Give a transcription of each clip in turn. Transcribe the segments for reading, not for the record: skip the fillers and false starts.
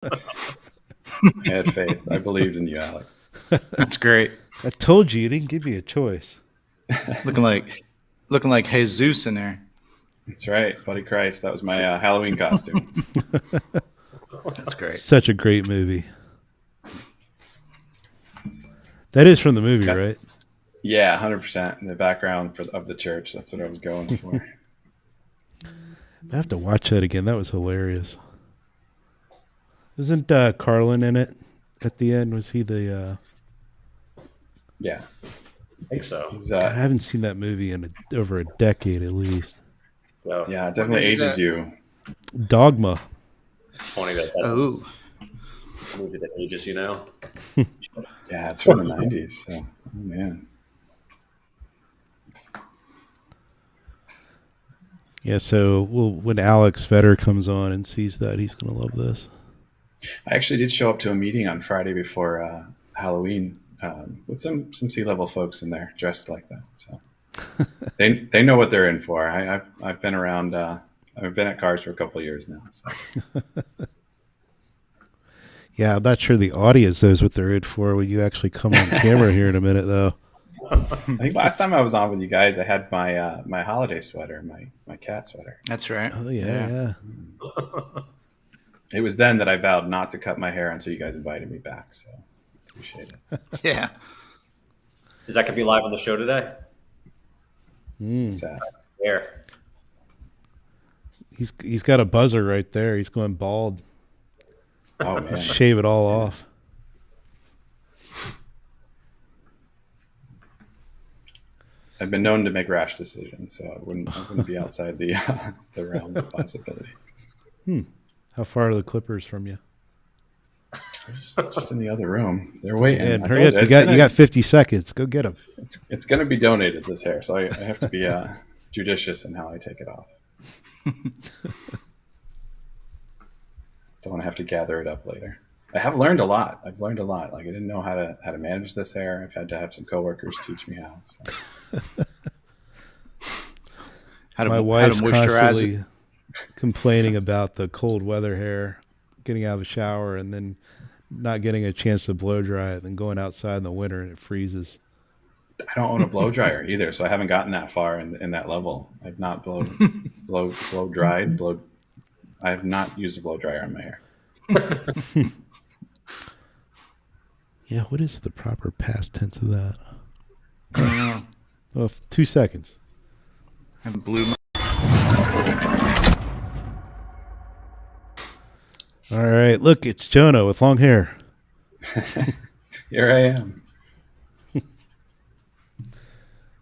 I had faith. I believed in you, Alex. That's great. I told you didn't give me a choice. Looking like Jesus in there. That's right, Buddy Christ. That was my Halloween costume. That's great. Such a great movie. That is from the movie, Yeah. right? Yeah, 100%. In the background of the church. That's what I was going for. I have to watch that again. That was hilarious. Isn't Carlin in it at the end? Was he the... Yeah. I think so. He's, God, I haven't seen that movie in over a decade at least. So, yeah, it definitely movie is ages that? you. Dogma. it's funny that that's Oh, a movie that ages you now. Yeah, it's from the 90s. So, oh, man. Yeah, so when Alex Vetter comes on and sees that, he's going to love this. I actually did show up to a meeting on Friday before Halloween with some C-level folks in there dressed like that. So they know what they're in for. I've been around. I've been at cars for a couple of years now. So. Yeah, I'm not sure the audience knows what they're in for when you actually come on camera here in a minute, though. I think last time I was on with you guys, I had my my holiday sweater, my cat sweater. that's right. Oh, yeah. It was then that I vowed not to cut my hair until you guys invited me back. So appreciate it. Yeah. Is that going to be live on the show today? It's, There. He's got a buzzer right there. He's going bald. oh, man. Shave it all off. I've been known to make rash decisions, so I wouldn't be outside the realm of possibility. How far are the Clippers from you? Just in the other room. They're waiting. Man, I hurry up. told You got 50 seconds. Go get them. it's going to be donated, this hair, so I have to be judicious in how I take it off. Don't want to have to gather it up later. I have learned a lot. I've learned a lot. Like I didn't know how to manage this hair. I've had to have some coworkers teach me how. So. My wife's constantly complaining about the cold weather hair, getting out of the shower and then not getting a chance to blow dry it, and going outside in the winter and it freezes. I don't own a blow dryer either, so I haven't gotten that far in that level. I've not blow dried. I have not used a blow dryer on my hair. Yeah, what is the proper past tense of that? I don't know. Well, 2 seconds. I blew my... All right, look, it's Jonah with long hair. Here I am.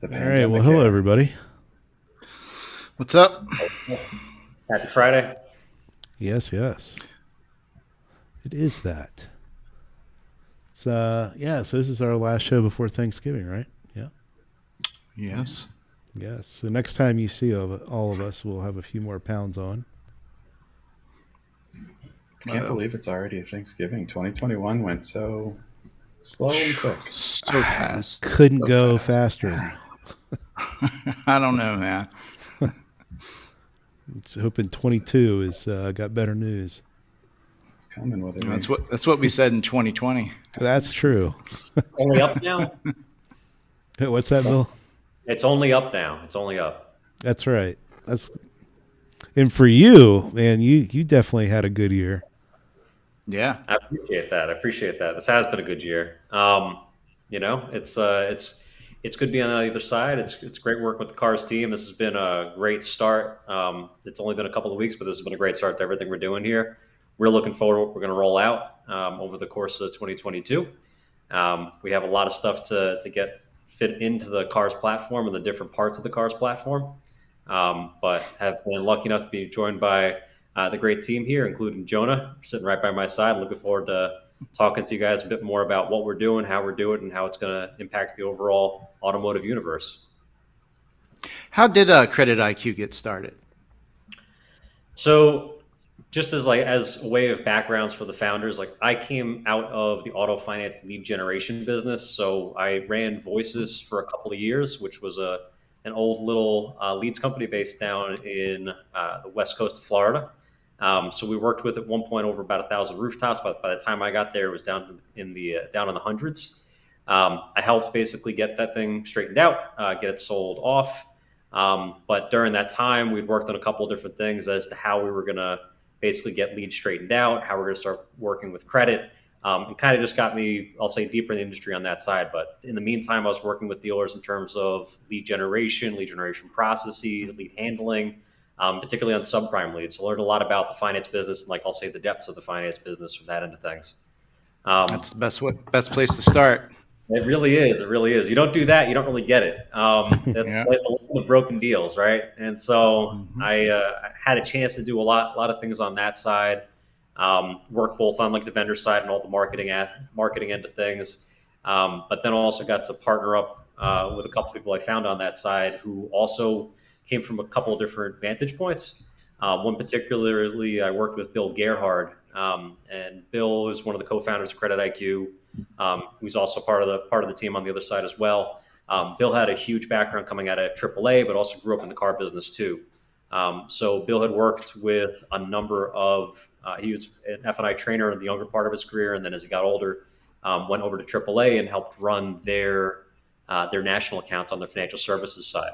All right, well, hello, everybody. What's up? Happy Friday. Yes. It is that. It's so this is our last show before Thanksgiving, right? Yeah. Yes. Yes. So next time you see all of us, we'll have a few more pounds on. I can't believe it's already Thanksgiving. 2021 went so slow and quick. So fast. Couldn't So go fast. faster. I don't know, man. Just hoping 22 is got better news. It's coming with it. That's what we said in 2020. That's true. Only up now? What's that, Bill? It's only up now. It's only up. That's right. And for you, man, you definitely had a good year. Yeah. I appreciate that. This has been a good year. It's good being on either side. It's great work with the Cars team. This has been a great start. It's only been a couple of weeks, but this has been a great start to everything we're doing here. We're looking forward to what we're going to roll out over the course of 2022. We have a lot of stuff to get fit into the Cars platform and the different parts of the Cars platform. But have been lucky enough to be joined by the great team here, including Jonah, sitting right by my side. Looking forward to talking to you guys a bit more about what we're doing, how we're doing, and how it's going to impact the overall automotive universe. How did CreditIQ get started? So just as a way of backgrounds for the founders, I came out of the auto finance lead generation business. So I ran Voices for a couple of years, which was an old little leads company based down in the west coast of Florida. So we worked with at one point over about 1,000 rooftops. But by the time I got there, it was down in the hundreds. I helped basically get that thing straightened out, get it sold off. But during that time, we'd worked on a couple of different things as to how we were going to basically get leads straightened out, how we're going to start working with credit. And kind of just got me, I'll say, deeper in the industry on that side. But in the meantime, I was working with dealers in terms of lead generation processes, lead handling, particularly on subprime leads. So learned a lot about the finance business and, like, I'll say, the depths of the finance business from that end of things. That's the best place to start. It really is. It really is. You don't do that, you don't really get it. That's Yeah. like the broken deals, right? And so I had a chance to do a lot of things on that side. Work both on like the vendor side and all the marketing end of things, but then also got to partner up with a couple people I found on that side who also came from a couple of different vantage points. One particularly, I worked with Bill Gerhard, and Bill is one of the co-founders of CreditIQ. Who's also part of the team on the other side as well. Bill had a huge background coming out of AAA, but also grew up in the car business too. So Bill had worked with a number of. He was an F&I trainer in the younger part of his career, and then as he got older, went over to AAA and helped run their national accounts on the financial services side.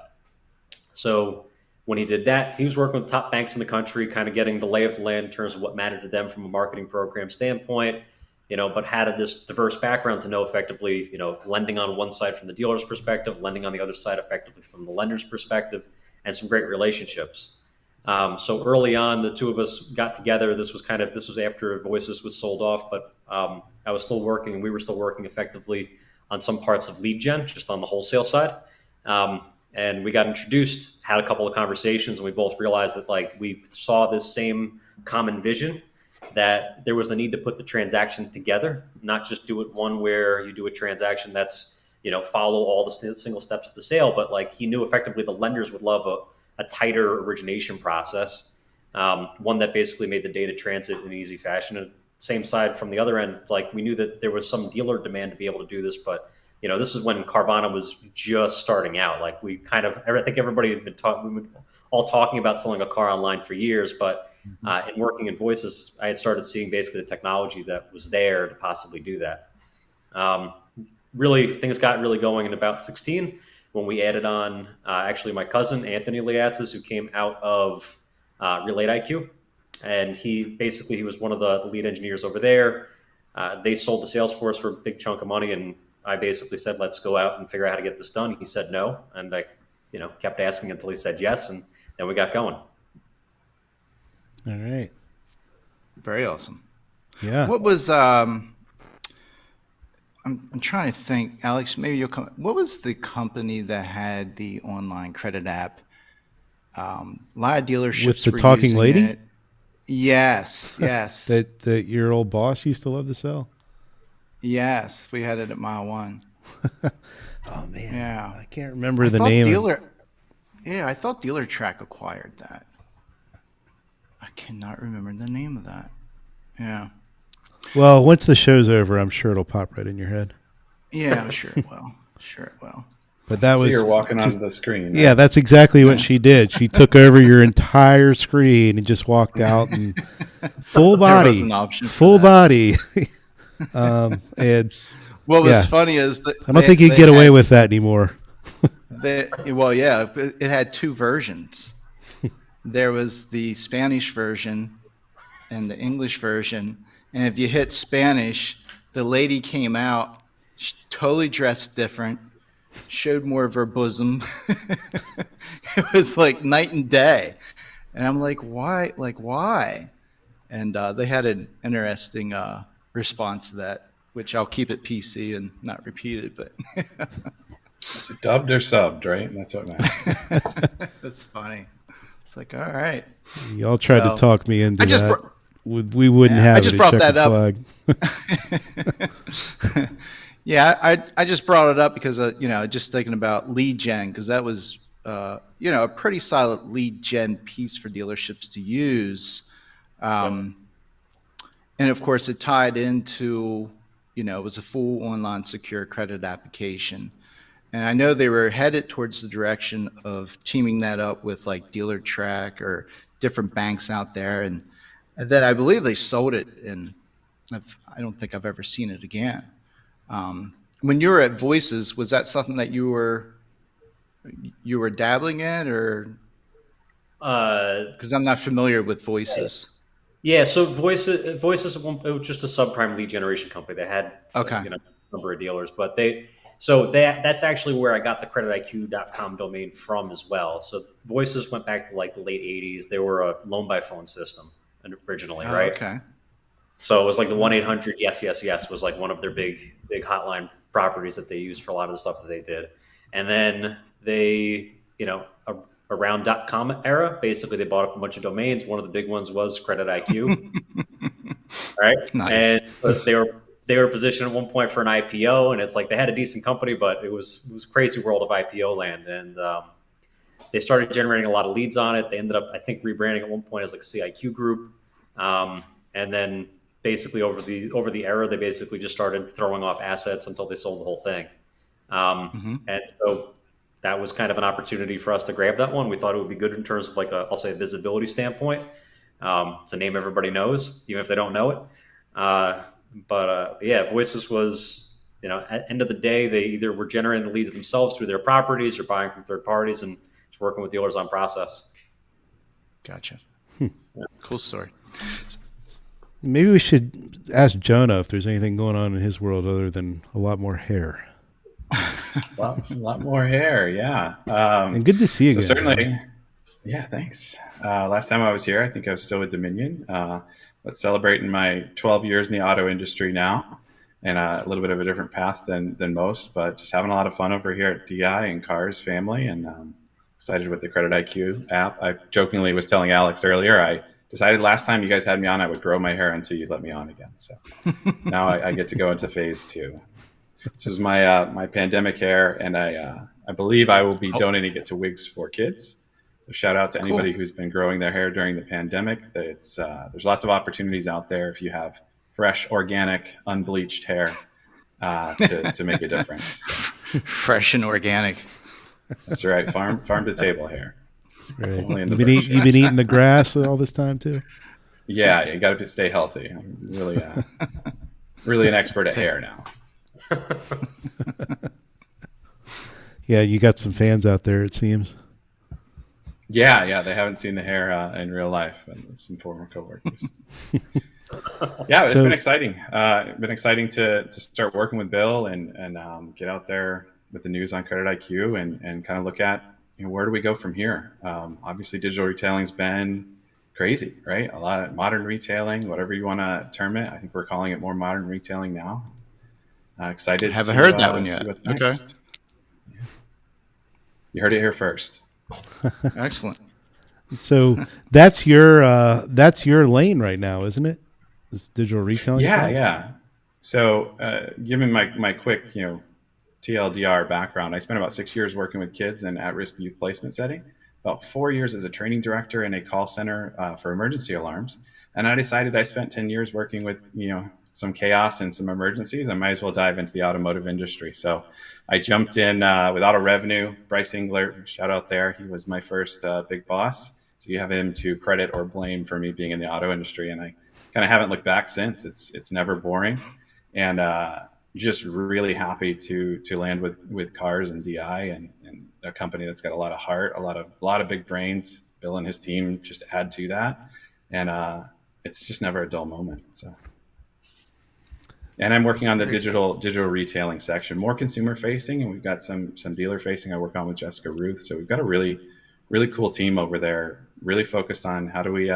So when he did that, he was working with top banks in the country, kind of getting the lay of the land in terms of what mattered to them from a marketing program standpoint. But had this diverse background to know effectively, lending on one side from the dealer's perspective, lending on the other side effectively from the lender's perspective, and some great relationships. So early on, the two of us got together. This was after Voices was sold off, but I was still working, and we were still working effectively on some parts of lead gen, just on the wholesale side. And we got introduced, had a couple of conversations, and we both realized that we saw this same common vision, that there was a need to put the transaction together, not just do it one where you do a transaction that's, follow all the single steps of the sale, but he knew effectively the lenders would love a tighter origination process, one that basically made the data transit in an easy fashion. And same side from the other end, it's we knew that there was some dealer demand to be able to do this, but this is when Carvana was just starting out. I think everybody had been talking about selling a car online for years, but in working in Voices, I had started seeing basically the technology that was there to possibly do that. Really, things got really going in about 16 when we added on actually my cousin, Anthony Liatsis, who came out of RelateIQ. And he was one of the lead engineers over there. They sold to Salesforce for a big chunk of money, and I basically said, let's go out and figure out how to get this done. He said no, and I kept asking until he said yes, and then we got going. All right. Very awesome. Yeah. What was I'm trying to think, Alex, maybe you'll come. What was the company that had the online credit app? A lot of dealerships with the were talking using lady? it. Yes. that your old boss used to love to sell? Yes, we had it at Mile One. Oh man. Yeah. I can't remember the name. I thought DealerTrack acquired that. I cannot remember the name of that. Yeah. Well, once the show's over, I'm sure it'll pop right in your head. Yeah, sure it will. Sure it will. But that was you're walking on the screen. Right? Yeah, that's exactly what she did. She took over your entire screen and just walked out and full body. There was an option for full that. Body. And what was funny is that I don't think you can get away with that anymore. It had two versions. There was the Spanish version and the English version. And if you hit Spanish, the lady came out totally dressed different, showed more of her bosom. It was like night and day. And I'm like, why? Why? And they had an interesting response to that, which I'll keep it PC and not repeat it. But is it dubbed or subbed, right? That's what matters. That's funny. It's like, all right. Y'all tried to talk me into that. We wouldn't have I just it. brought that up. Flag. Yeah, I just brought it up because just thinking about lead gen, because that was a pretty solid lead gen piece for dealerships to use, and of course it tied into it was a full online secure credit application. And I know they were headed towards the direction of teaming that up with like DealerTrack or different banks out there. And And then I believe they sold it, and I don't think I've ever seen it again. When you were at Voices, was that something that you were dabbling in, or because I'm not familiar with Voices? Yeah, so Voices it was just a subprime lead generation company. They had Okay. a number of dealers, but that's actually where I got the CreditIQ.com domain from as well. So Voices went back to like the late '80s. They were a loan by phone system originally, Oh, right? okay. So it was like the 1-800 yes yes yes was like one of their big hotline properties that they used for a lot of the stuff that they did, and then they around .com era, basically they bought up a bunch of domains. One of the big ones was CreditIQ, right? Nice. And they were positioned at one point for an IPO, and it's like they had a decent company, but it was crazy world of IPO land, and they started generating a lot of leads on it. They ended up, I think, rebranding at one point as like CIQ Group, and then basically over the era, they basically just started throwing off assets until they sold the whole thing. And so that was kind of an opportunity for us to grab that one. We thought it would be good in terms of like I'll say a visibility standpoint. It's a name everybody knows, even if they don't know it. But yeah, Voices was, at the end of the day, they either were generating the leads themselves through their properties or buying from third parties and just working with dealers on process. Gotcha. Cool story. Maybe we should ask Jonah if there's anything going on in his world other than a lot more hair. A lot more hair, yeah. And good to see you again. Certainly, Jonah. Yeah, thanks. Last time I was here, I think I was still with Dominion. But celebrating my 12 years in the auto industry now, and a little bit of a different path than most, but just having a lot of fun over here at DI and Cars family, and excited with the CreditIQ app. I jokingly was telling Alex earlier, I decided last time you guys had me on, I would grow my hair until you let me on again. So now I get to go into phase 2. This was my pandemic hair, and I believe I will be donating it to Wigs for Kids. So shout out to anybody who's been growing their hair during the pandemic. There's lots of opportunities out there if you have fresh, organic, unbleached hair to make a difference. So. Fresh and organic. That's right, farm to table hair. Right. You've been eating the grass all this time too. Yeah, you got to stay healthy. I'm really an expert at hair now. Yeah, you got some fans out there, it seems. Yeah, they haven't seen the hair in real life, and some former coworkers. Yeah, it's been exciting. Been exciting to start working with Bill and get out there with the news on CreditIQ and kind of look at where do we go from here. Obviously, digital retailing's been crazy, right? A lot of modern retailing, whatever you want to term it. I think we're calling it more modern retailing now. Excited. Haven't heard that one yet. See what's next. Yeah. You heard it here first. Excellent. So that's your lane right now, isn't it? This digital retailing. Yeah. So, given my quick, TLDR background, I spent about 6 years working with kids in at-risk youth placement setting, about 4 years as a training director in a call center for emergency alarms, and I decided I spent 10 years working with some chaos and some emergencies. I might as well dive into the automotive industry. So I jumped in with Auto Revenue. Bryce Engler, shout out there. He was my first big boss. So you have him to credit or blame for me being in the auto industry. And I kind of haven't looked back since. It's never boring. And just really happy to land with Cars and DI and a company that's got a lot of heart, a lot of big brains. Bill and his team just add to that. And it's just never a dull moment. So. And I'm working on the digital retailing section, more consumer facing, and we've got some dealer facing I work on with Jessica Ruth. So we've got a really cool team over there, really focused on how do we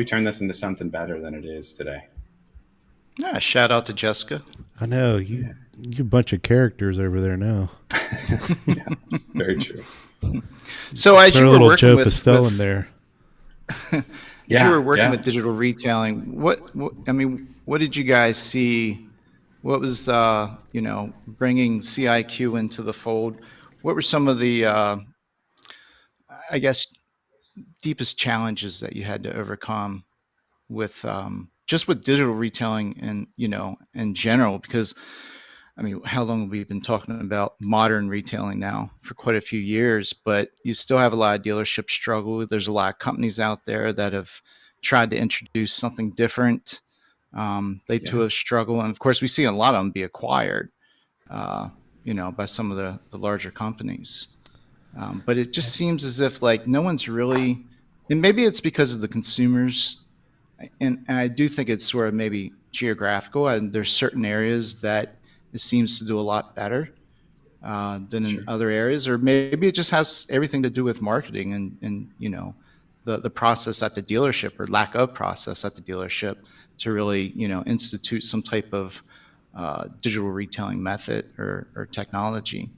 turn this into something better than it is today. Yeah, shout out to Jessica. I know you're a bunch of characters over there now. Yeah, it's very true. So as you were working Joe with Pastel in there, you were working with digital retailing. What did you guys see? What was, bringing CIQ into the fold? What were some of the, deepest challenges that you had to overcome with just with digital retailing and, in general? Because, how long have we been talking about modern retailing now? For quite a few years, but you still have a lot of dealerships struggle. There's a lot of companies out there that have tried to introduce something different. They too have struggled, and of course, we see a lot of them be acquired, by some of the larger companies. But it just seems as if like no one's really, and maybe it's because of the consumers, and I do think it's sort of maybe geographical, and there's certain areas that it seems to do a lot better than in other areas, or maybe it just has everything to do with marketing and the process at the dealership or lack of process at the dealership to really institute some type of digital retailing method or technology.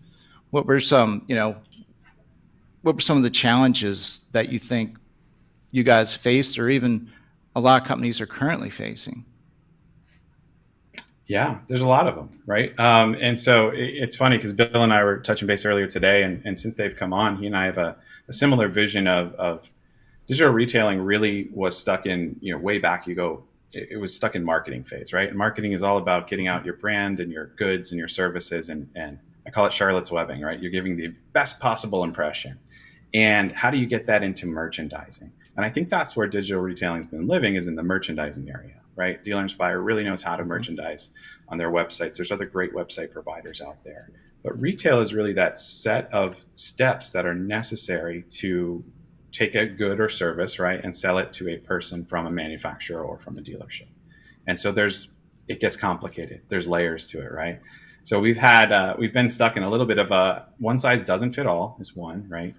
What were some of the challenges that you think you guys faced, or even a lot of companies are currently facing? Yeah, there's a lot of them, right? And so it's funny because Bill and I were touching base earlier today, and since they've come on, he and I have a similar vision of digital retailing. Really was stuck in, way back you go, it was stuck in marketing phase, right? And marketing is all about getting out your brand and your goods and your services, and I call it Charlotte's Webbing, right? You're giving the best possible impression. And how do you get that into merchandising? And I think that's where digital retailing has been living, is in the merchandising area, right? Dealer Inspire really knows how to merchandise on their websites. There's other great website providers out there. But retail is really that set of steps that are necessary to take a good or service, right, and sell it to a person from a manufacturer or from a dealership. And so it gets complicated. There's layers to it, right? So we've been stuck in a little bit of a one size doesn't fit all is one, right?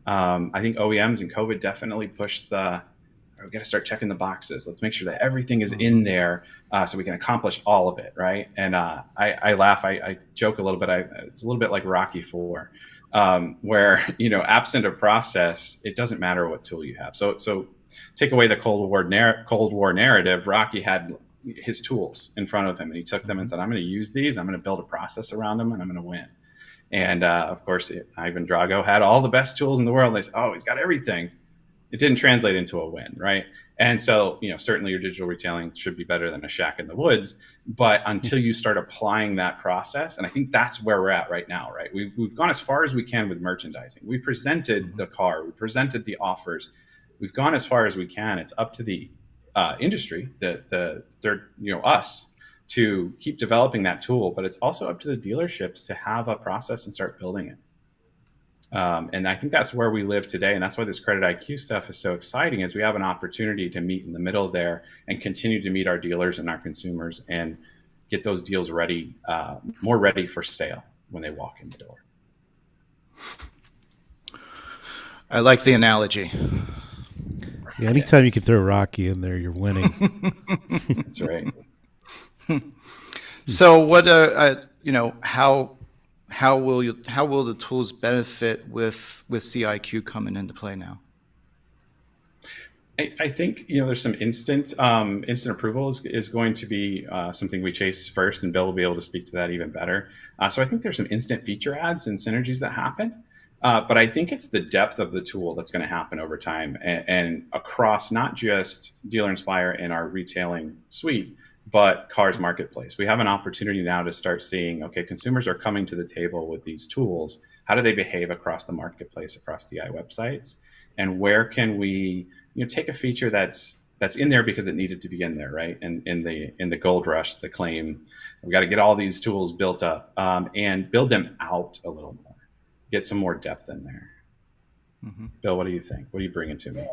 I think OEMs and COVID definitely pushed we got to start checking the boxes. Let's make sure that everything is in there so we can accomplish all of it, right? And I laugh, I joke a little bit. It's a little bit like Rocky IV, where, absent a process, it doesn't matter what tool you have. So take away the Cold War narrative. Rocky had his tools in front of him, and he took them and said, I'm going to use these. I'm going to build a process around them, and I'm going to win. And of course, Ivan Drago had all the best tools in the world. They said, oh, he's got everything. It didn't translate into a win, right? And so, certainly your digital retailing should be better than a shack in the woods. But until you start applying that process, and I think that's where we're at right now, right? We've gone as far as we can with merchandising. We presented the car. We presented the offers. We've gone as far as we can. It's up to the industry, us, to keep developing that tool, but it's also up to the dealerships to have a process and start building it. And I think that's where we live today. And that's why this CreditIQ stuff is so exciting, is we have an opportunity to meet in the middle there and continue to meet our dealers and our consumers and get those deals ready, more ready for sale when they walk in the door. I like the analogy. Yeah, anytime you can throw Rocky in there, you're winning. That's right. So what how will the tools benefit with CIQ coming into play now? I think there's some instant approval is going to be something we chase first, and Bill will be able to speak to that even better. So I think there's some instant feature adds and synergies that happen, but I think it's the depth of the tool that's going to happen over time and across not just Dealer Inspire and our retailing suite, but Cars Marketplace. We have an opportunity now to start seeing, okay, consumers are coming to the table with these tools. How do they behave across the marketplace, across DI websites? And where can we take a feature that's in there because it needed to be in there, right? And in the gold rush, the claim, we got to get all these tools built up and build them out a little more, get some more depth in there. Mm-hmm. Bill, what do you think? What are you bringing to me?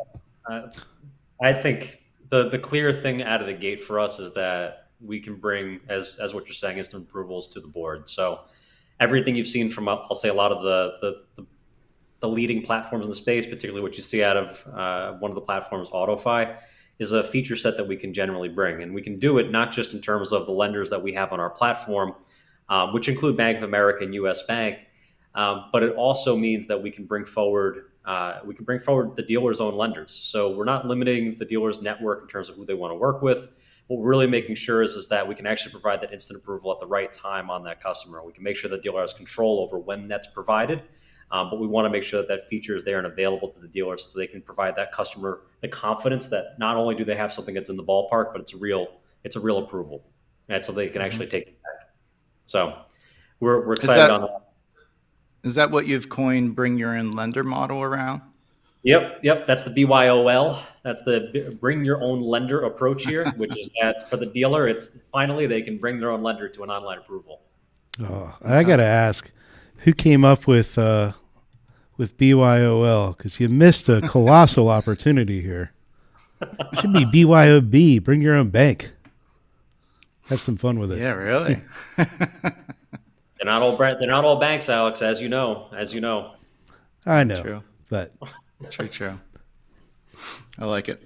I think the clear thing out of the gate for us is that we can bring, as what you're saying, instant approvals to the board. So everything you've seen from, I'll say, a lot of the leading platforms in the space, particularly what you see out of one of the platforms, AutoFi, is a feature set that we can generally bring. And we can do it not just in terms of the lenders that we have on our platform, which include Bank of America and US Bank, but it also means that we can bring forward the dealer's own lenders. So we're not limiting the dealer's network in terms of who they want to work with. What we're really making sure is that we can actually provide that instant approval at the right time on that customer. We can make sure the dealer has control over when that's provided, but we want to make sure that feature is there and available to the dealer so they can provide that customer the confidence that not only do they have something that's in the ballpark, but it's a real approval. And it's something they can actually take back. So we're excited on that. Is that what you've coined bring your own lender model around? Yep. That's the BYOL. That's the bring your own lender approach here, which is that for the dealer, it's finally they can bring their own lender to an online approval. Oh, I got to ask, who came up with BYOL? Because you missed a colossal opportunity here. It should be BYOB. Bring your own bank. Have some fun with it. Yeah, really. They're not all banks, Alex, as you know. I know, True. but True. I like it.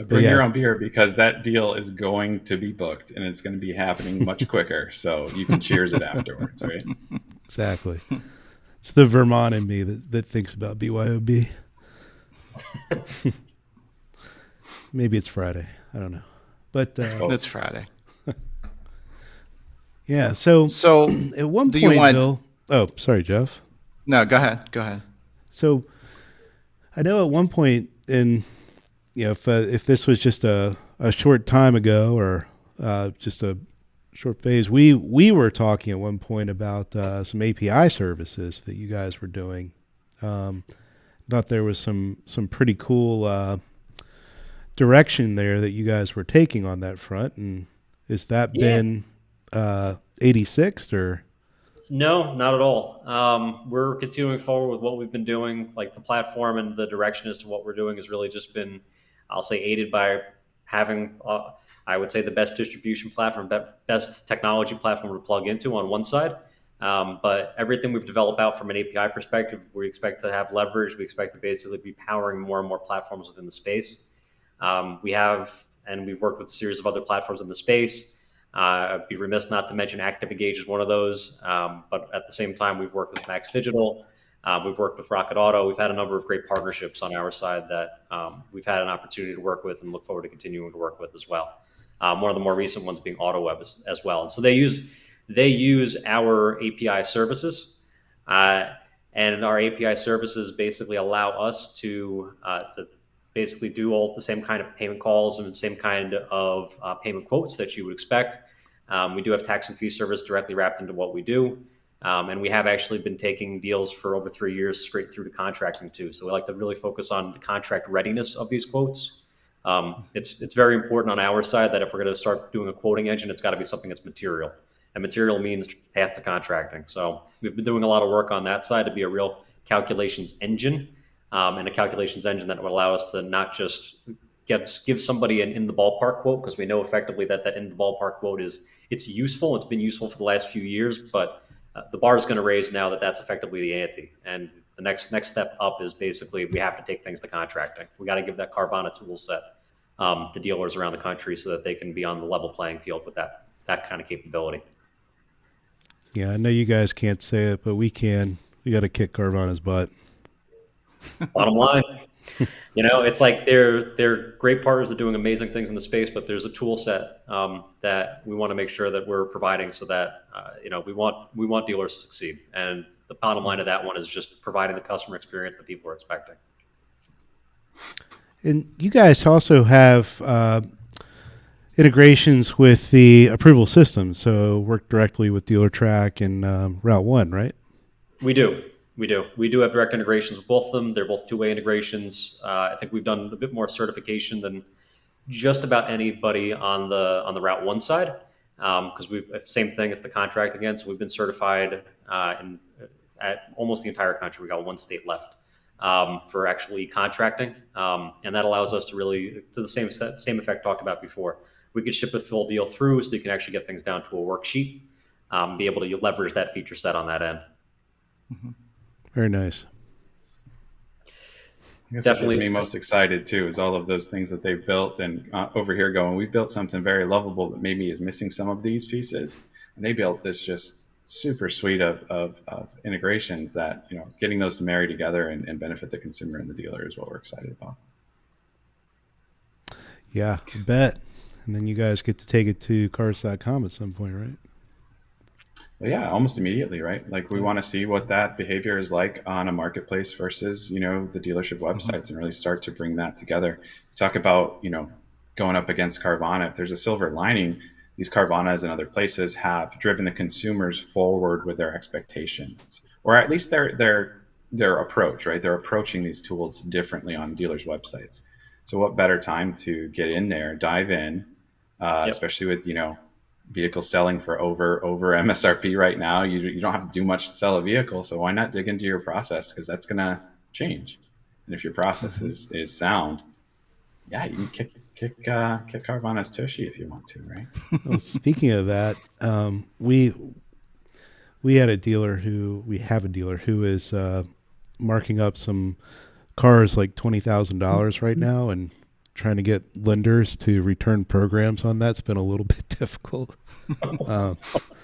Bring your own beer, because that deal is going to be booked and it's going to be happening much quicker. So you can cheers it afterwards, right? Exactly. It's the Vermont in me that thinks about BYOB. Maybe it's Friday. I don't know. But It's Friday. Yeah. So at one point, Bill. Oh, sorry, Jeff. No, go ahead. So I know at one point if this was just a short time ago or just a short phase, we were talking at one point about some API services that you guys were doing. Thought there was some pretty cool direction there that you guys were taking on that front. And has that been 86'd or? No, not at all. We're continuing forward with what we've been doing. Like the platform and the direction as to what we're doing has really just been, I'll say, aided by having, I would say, the best distribution platform, best technology platform to plug into on one side. But everything we've developed out from an API perspective, we expect to have leverage. We expect to basically be powering more and more platforms within the space. We've worked with a series of other platforms in the space. I'd be remiss not to mention ActiveEngage is one of those. But at the same time, we've worked with Max Digital. We've worked with Rocket Auto. We've had a number of great partnerships on our side that we've had an opportunity to work with and look forward to continuing to work with as well. One of the more recent ones being AutoWeb as well. And so they use our API services, and our API services basically allow us to basically do all the same kind of payment calls and the same kind of payment quotes that you would expect. We do have tax and fee service directly wrapped into what we do. And we have actually been taking deals for over 3 years straight through to contracting too. So we like to really focus on the contract readiness of these quotes. It's very important on our side that if we're going to start doing a quoting engine, it's got to be something that's material. And material means path to contracting. So we've been doing a lot of work on that side to be a real calculations engine. And a calculations engine that would allow us to not just give somebody an in the ballpark quote, because we know effectively that in the ballpark quote it's useful. It's been useful for the last few years, but the bar is going to raise now that that's effectively the ante. And the next step up is basically we have to take things to contracting. We got to give that Carvana tool set to dealers around the country so that they can be on the level playing field with that kind of capability. Yeah, I know you guys can't say it, but we can. We got to kick Carvana's butt. Bottom line, it's like they're great partners. They're doing amazing things in the space, but there's a tool set that we want to make sure that we're providing so that we want dealers to succeed. And the bottom line of that one is just providing the customer experience that people are expecting. And you guys also have integrations with the approval system, so work directly with DealerTrack and Route 1, right? We do. We do have direct integrations with both of them. They're both two-way integrations. I think we've done a bit more certification than just about anybody on the Route 1 side, because same thing as the contract again. So we've been certified at almost the entire country. We got one state left for actually contracting, and that allows us to really, to the same effect talked about before. We could ship a full deal through, so you can actually get things down to a worksheet, be able to leverage that feature set on that end. Mm-hmm. Very nice. I guess what gets me most excited too is all of those things that they've built, and over here going, we built something very lovable that maybe is missing some of these pieces, and they built this just super suite of integrations that getting those to marry together and benefit the consumer and the dealer is what we're excited about. Yeah, I bet. And then you guys get to take it to cars.com at some point, right? Well, yeah, almost immediately, right? Like we want to see what that behavior is like on a marketplace versus, the dealership websites, and really start to bring that together. Talk about, going up against Carvana. If there's a silver lining, these Carvanas and other places have driven the consumers forward with their expectations, or at least their their approach, right? They're approaching these tools differently on dealers' websites. So what better time to get in there, dive in, Yep. especially with, vehicles selling for over MSRP right now. You don't have to do much to sell a vehicle, so why not dig into your process, because that's going to change. And if your process is sound, yeah, you can kick Carvana's tushy if you want to, right? Well, speaking of that, we have a dealer who is marking up some cars like $20,000 right now, and trying to get lenders to return programs on that's been a little bit difficult.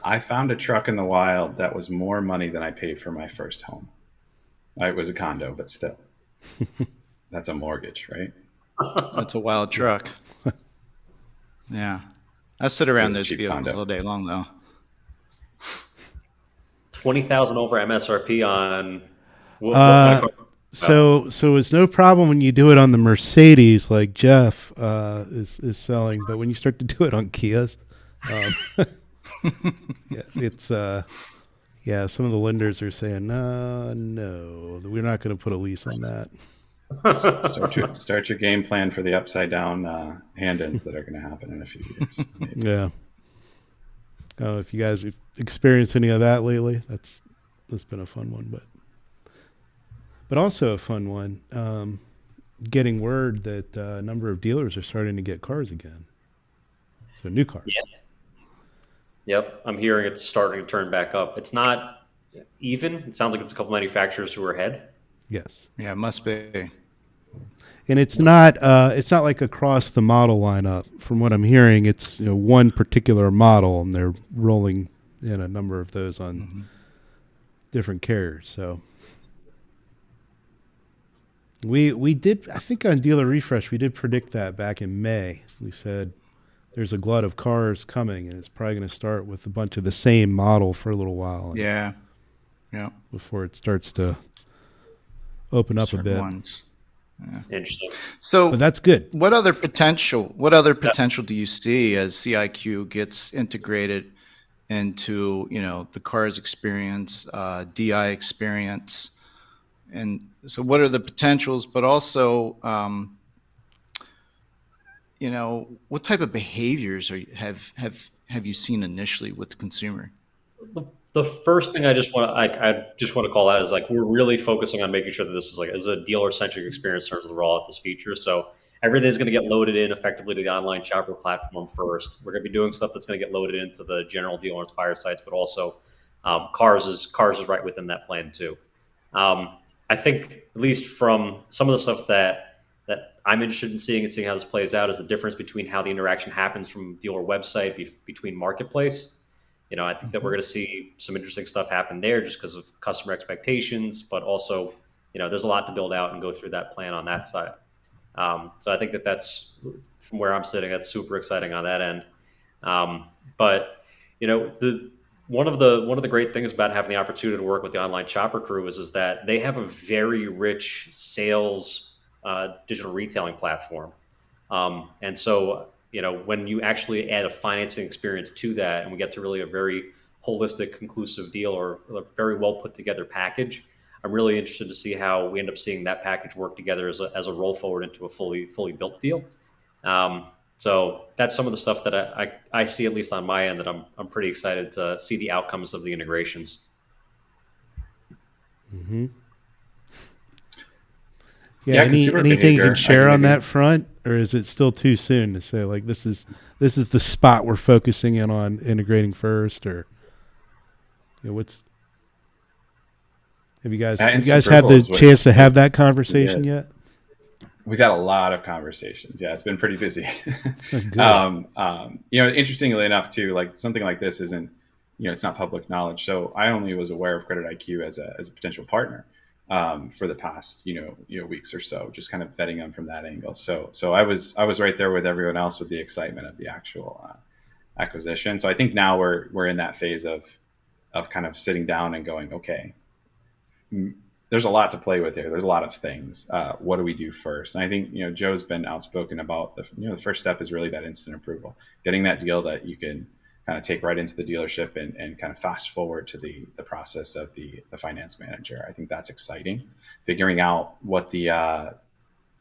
I found a truck in the wild that was more money than I paid for my first home. It was a condo, but still, that's a mortgage, right? That's a wild truck. Yeah. I sit around It's a those cheap vehicles condo. all day long, though. 20,000 over MSRP on what So it's no problem when you do it on the Mercedes, like Jeff is selling, but when you start to do it on Kias, it's some of the lenders are saying, no, we're not going to put a lease on that. Start your game plan for the upside down hand-ins that are going to happen in a few years. Maybe. Yeah. If you guys have experienced any of that lately, that's been a fun one, but also a fun one. Getting word that a number of dealers are starting to get cars again. So new cars. Yeah. Yep, I'm hearing it's starting to turn back up. It's not even. It sounds like it's a couple manufacturers who are ahead. Yes. Yeah, it must be. And it's not like across the model lineup. From what I'm hearing, it's one particular model, and they're rolling in a number of those on different carriers. So we did, I think on DealerRefresh, we did predict that back in May. We said there's a glut of cars coming, and it's probably going to start with a bunch of the same model for a little while. Yeah. Before it starts to open up a bit. Ones. Yeah. Interesting. So, but that's good. What other potential do you see as CIQ gets integrated into the cars experience, DI experience, and so what are the potentials? But also, what type of behaviors have you seen initially with the consumer? The first thing I just want to call out is like we're really focusing on making sure that this is a dealer-centric experience in terms of the rollout of this feature. So everything's going to get loaded in effectively to the online shopper platform first. We're going to be doing stuff that's going to get loaded into the general dealer inspired sites, but also cars is right within that plan too. I think at least from some of the stuff that I'm interested in seeing and seeing how this plays out is the difference between how the interaction happens from dealer website between marketplace. I think that we're going to see some interesting stuff happen there just because of customer expectations, but also, there's a lot to build out and go through that plan on that side. So I think that's from where I'm sitting, that's super exciting on that end. But one of the great things about having the opportunity to work with the online shopper crew is that they have a very rich sales digital retailing platform. And so, when you actually add a financing experience to that, and we get to really a very holistic, conclusive deal or a very well put together package, I'm really interested to see how we end up seeing that package work together as a roll forward into a fully built deal. So that's some of the stuff that I see, at least on my end, that I'm pretty excited to see the outcomes of the integrations. Mm-hmm. Yeah. Anything you can share on that front, or is it still too soon to say like this is the spot we're focusing in on integrating first, or what's? Have you guys had the chance to have that conversation yet? We've had a lot of conversations. Yeah, it's been pretty busy. Interestingly enough, too, like something like this isn't, it's not public knowledge. So I only was aware of CreditIQ as a potential partner for the past, weeks or so, just kind of vetting them from that angle. So I was right there with everyone else with the excitement of the actual acquisition. So I think now we're in that phase of kind of sitting down and going, okay, there's a lot to play with here. There's a lot of things. What do we do first? And I think, Joe's been outspoken about the first step is really that instant approval, getting that deal that you can kind of take right into the dealership and kind of fast forward to the process of the finance manager. I think that's exciting. Figuring out what the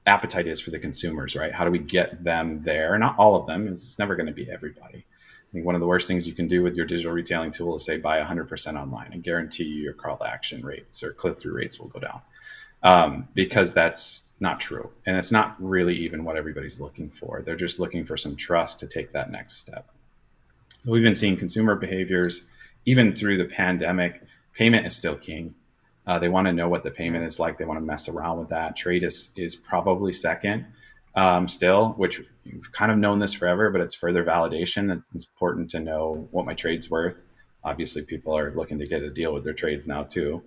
appetite is for the consumers, right? How do we get them there? Not all of them. It's never going to be everybody. I think one of the worst things you can do with your digital retailing tool is say buy 100% online and guarantee you your call to action rates or click-through rates will go down, because that's not true. And it's not really even what everybody's looking for. They're just looking for some trust to take that next step. So we've been seeing consumer behaviors, even through the pandemic. Payment is still king. They want to know what the payment is like. They want to mess around with that. Trade is probably second still, which you've kind of known this forever, but it's further validation. It's important to know what my trade's worth. Obviously, people are looking to get a deal with their trades now too.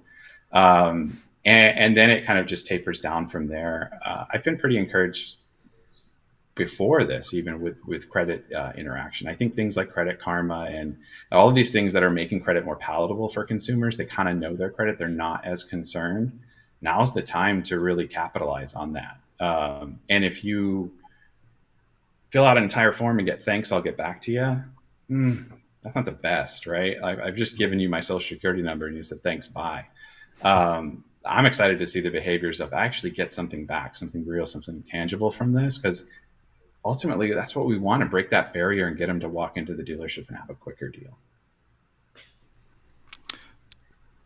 And then it kind of just tapers down from there. I've been pretty encouraged before this, even with credit interaction. I think things like Credit Karma and all of these things that are making credit more palatable for consumers, they kind of know their credit. They're not as concerned. Now's the time to really capitalize on that. And if you fill out an entire form and get thanks, I'll get back to you. That's not the best, right? I've just given you my social security number and you said, thanks, bye. I'm excited to see the behaviors of actually get something back, something real, something tangible from this, because ultimately that's what we want, to break that barrier and get them to walk into the dealership and have a quicker deal.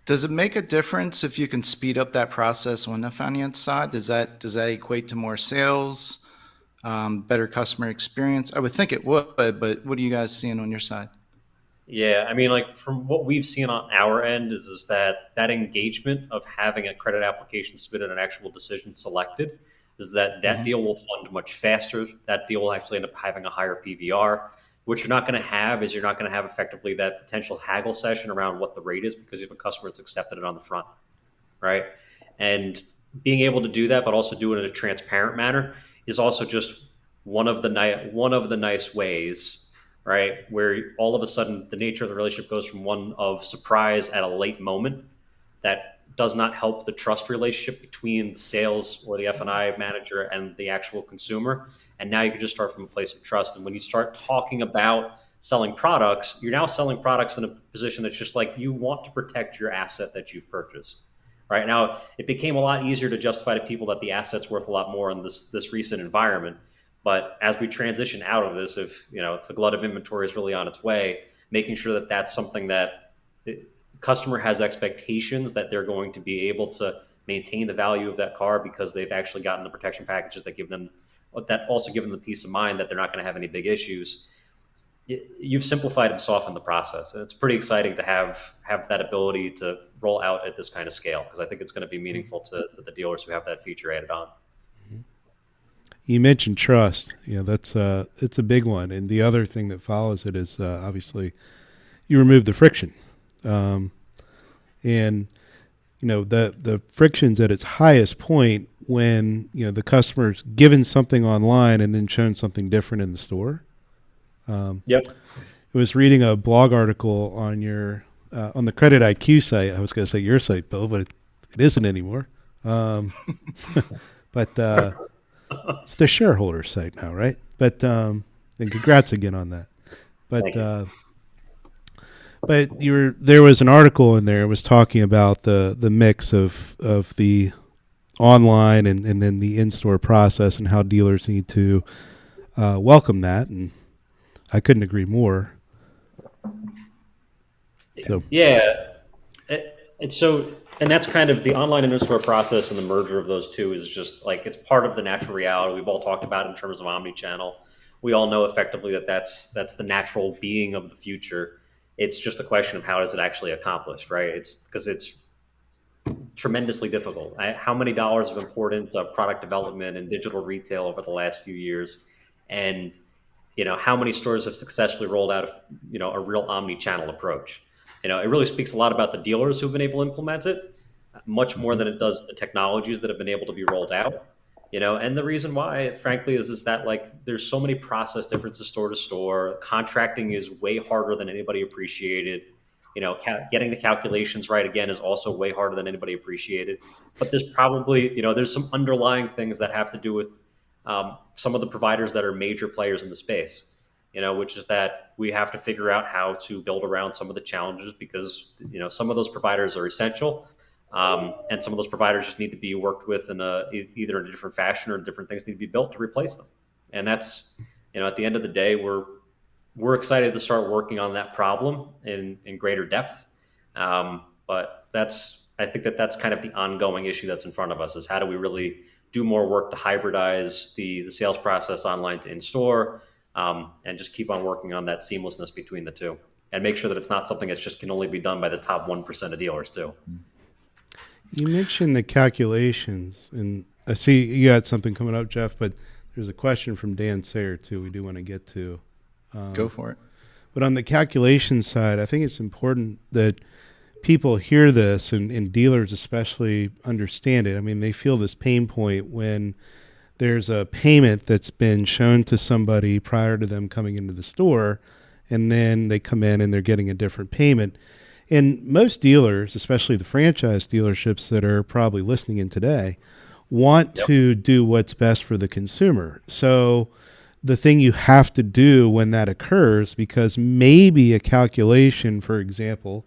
Does it make a difference if you can speed up that process on the finance side? Does that equate to more sales, better customer experience? I would think it would, but what are you guys seeing on your side? Yeah, I mean, like from what we've seen on our end is that engagement of having a credit application submitted, an actual decision selected, is that deal will fund much faster. That deal will actually end up having a higher PVR. What you're not going to have is effectively that potential haggle session around what the rate is, because you have a customer that's accepted it on the front, right? And being able to do that, but also do it in a transparent manner, is also just one of the nice ways, right? Where all of a sudden the nature of the relationship goes from one of surprise at a late moment that does not help the trust relationship between the sales or the F&I manager and the actual consumer. And now you can just start from a place of trust. And when you start talking about selling products, you're now selling products in a position that's just like, you want to protect your asset that you've purchased. Right now, it became a lot easier to justify to people that the asset's worth a lot more in this recent environment. But as we transition out of this, if the glut of inventory is really on its way, making sure that that's something that the customer has expectations that they're going to be able to maintain the value of that car because they've actually gotten the protection packages that also give them the peace of mind that they're not going to have any big issues. You've simplified and softened the process. And it's pretty exciting to have that ability to roll out at this kind of scale, because I think it's going to be meaningful to the dealers who have that feature added on. You mentioned trust. That's it's a big one. And the other thing that follows it is obviously you remove the friction. And the friction's at its highest point when the customer's given something online and then shown something different in the store. Yep. I was reading a blog article on your on the CreditIQ site. I was going to say your site, Bill, but it isn't anymore. But it's the shareholder site now, right? But and congrats again on that. But there was an article in there. It was talking about the mix of the online and then the in-store process and how dealers need to welcome that. And I couldn't agree more. So and that's kind of the online and in-store process, and the merger of those two is just like, it's part of the natural reality we've all talked about in terms of omni-channel. We all know effectively that's the natural being of the future. It's just a question of how is it actually accomplished, right? It's because it's tremendously difficult. How many dollars have been poured into product development and digital retail over the last few years, and how many stores have successfully rolled out a real omni-channel approach? It really speaks a lot about the dealers who've been able to implement it, much more than it does the technologies that have been able to be rolled out. And the reason why, frankly, is that like there's so many process differences store to store. Contracting is way harder than anybody appreciated. Getting the calculations right again is also way harder than anybody appreciated. But there's probably there's some underlying things that have to do with some of the providers that are major players in the space. which is that we have to figure out how to build around some of the challenges because, some of those providers are essential. And some of those providers just need to be worked with in either in a different fashion or different things need to be built to replace them. And that's, at the end of the day, we're excited to start working on that problem in greater depth. But I think that's kind of the ongoing issue that's in front of us is how do we really do more work to hybridize the sales process online to in-store, and just keep on working on that seamlessness between the two and make sure that it's not something that just can only be done by the top 1% of dealers too. You mentioned the calculations, and I see you had something coming up, Jeff, but there's a question from Dan Sayer too we do want to get to. Go for it. But on the calculation side, I think it's important that people hear this and dealers especially understand it. I mean, they feel this pain point when there's a payment that's been shown to somebody prior to them coming into the store, and then they come in and they're getting a different payment. And most dealers, especially the franchise dealerships that are probably listening in today, want to do what's best for the consumer. So the thing you have to do when that occurs, because maybe a calculation, for example,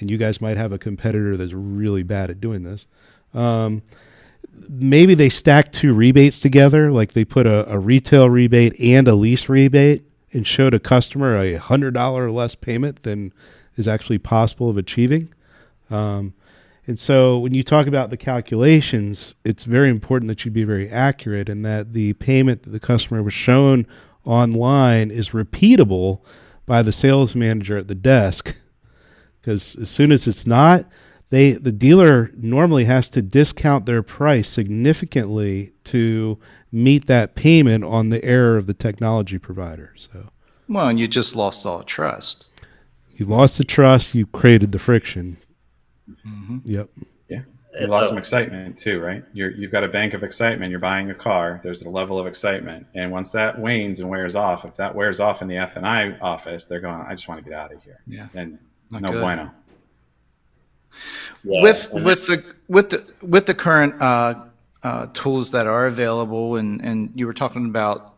and you guys might have a competitor that's really bad at doing this, maybe they stack two rebates together, like they put a retail rebate and a lease rebate and showed a customer a $100 less payment than is actually possible of achieving. And so when you talk about the calculations, it's very important that you be very accurate and that the payment that the customer was shown online is repeatable by the sales manager at the desk. Because as soon as it's not, the dealer normally has to discount their price significantly to meet that payment on the error of the technology provider. So, well, and you just lost all trust. You lost the trust. You created the friction. Mm-hmm. Yep. Yeah. You lost some excitement too, right? You've got a bank of excitement. You're buying a car. There's a level of excitement. And once that wanes and wears off, if that wears off in the F&I office, they're going, I just want to get out of here. Yeah. And Not no good. bueno. Yeah. With the current tools that are available, and you were talking about,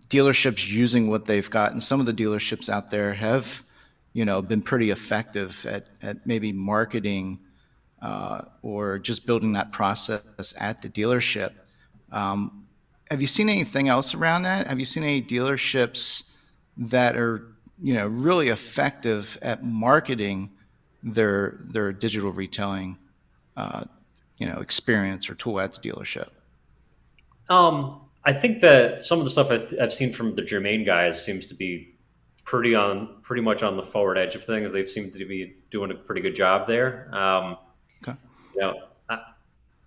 dealerships using what they've got, and some of the dealerships out there have, been pretty effective at maybe marketing or just building that process at the dealership. Have you seen anything else around that? Have you seen any dealerships that are, really effective at marketing their digital retailing, experience or tool at the dealership? I think that some of the stuff I've seen from the Germain guys seems to be pretty much on the forward edge of things. They've seemed to be doing a pretty good job there. Okay.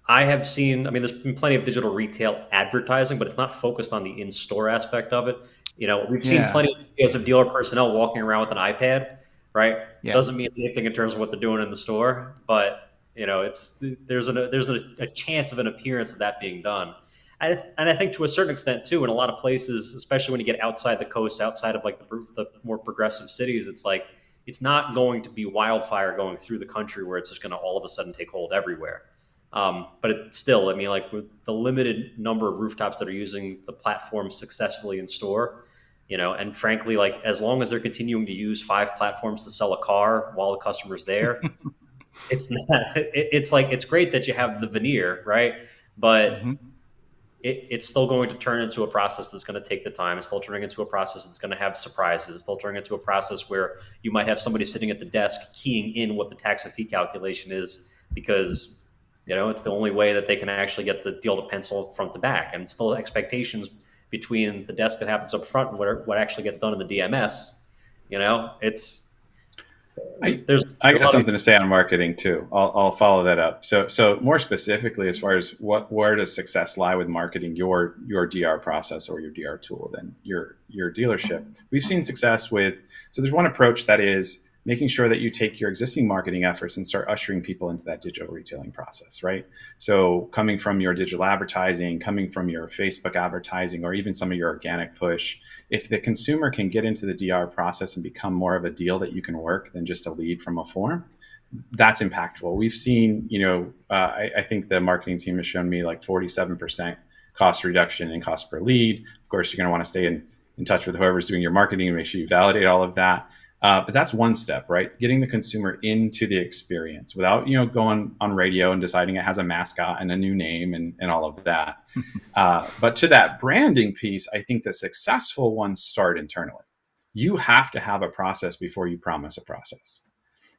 I have seen, there's been plenty of digital retail advertising, but it's not focused on the in-store aspect of it. We've seen plenty of videos of dealer personnel walking around with an iPad, right? Yeah. Doesn't mean anything in terms of what they're doing in the store, but there's a chance of an appearance of that being done. And I think to a certain extent too, in a lot of places, especially when you get outside the coast, outside of like the more progressive cities, it's like it's not going to be wildfire going through the country where it's just going to all of a sudden take hold everywhere. But it's still, like with the limited number of rooftops that are using the platform successfully in store, and frankly, like as long as they're continuing to use 5 platforms to sell a car while the customer's there, it's great that you have the veneer, right? But Mm-hmm. It's still going to turn into a process that's going to take the time. It's still turning into a process that's going to have surprises. It's still turning into a process where you might have somebody sitting at the desk keying in what the tax and fee calculation is because, it's the only way that they can actually get the deal to pencil front to back. And still expectations between the desk that happens up front and what actually gets done in the DMS. I got something to say on marketing too. I'll follow that up. So more specifically, as far as where does success lie with marketing your DR process or your DR tool than your dealership? We've seen success with. So there's one approach that is making sure that you take your existing marketing efforts and start ushering people into that digital retailing process, right? So coming from your digital advertising, coming from your Facebook advertising, or even some of your organic push, if the consumer can get into the DR process and become more of a deal that you can work than just a lead from a form, that's impactful. We've seen, I think the marketing team has shown me like 47% cost reduction in cost per lead. Of course, you're going to want to stay in touch with whoever's doing your marketing and make sure you validate all of that. But that's one step, right? Getting the consumer into the experience without, going on radio and deciding it has a mascot and a new name and all of that. But to that branding piece, I think the successful ones start internally. You have to have a process before you promise a process.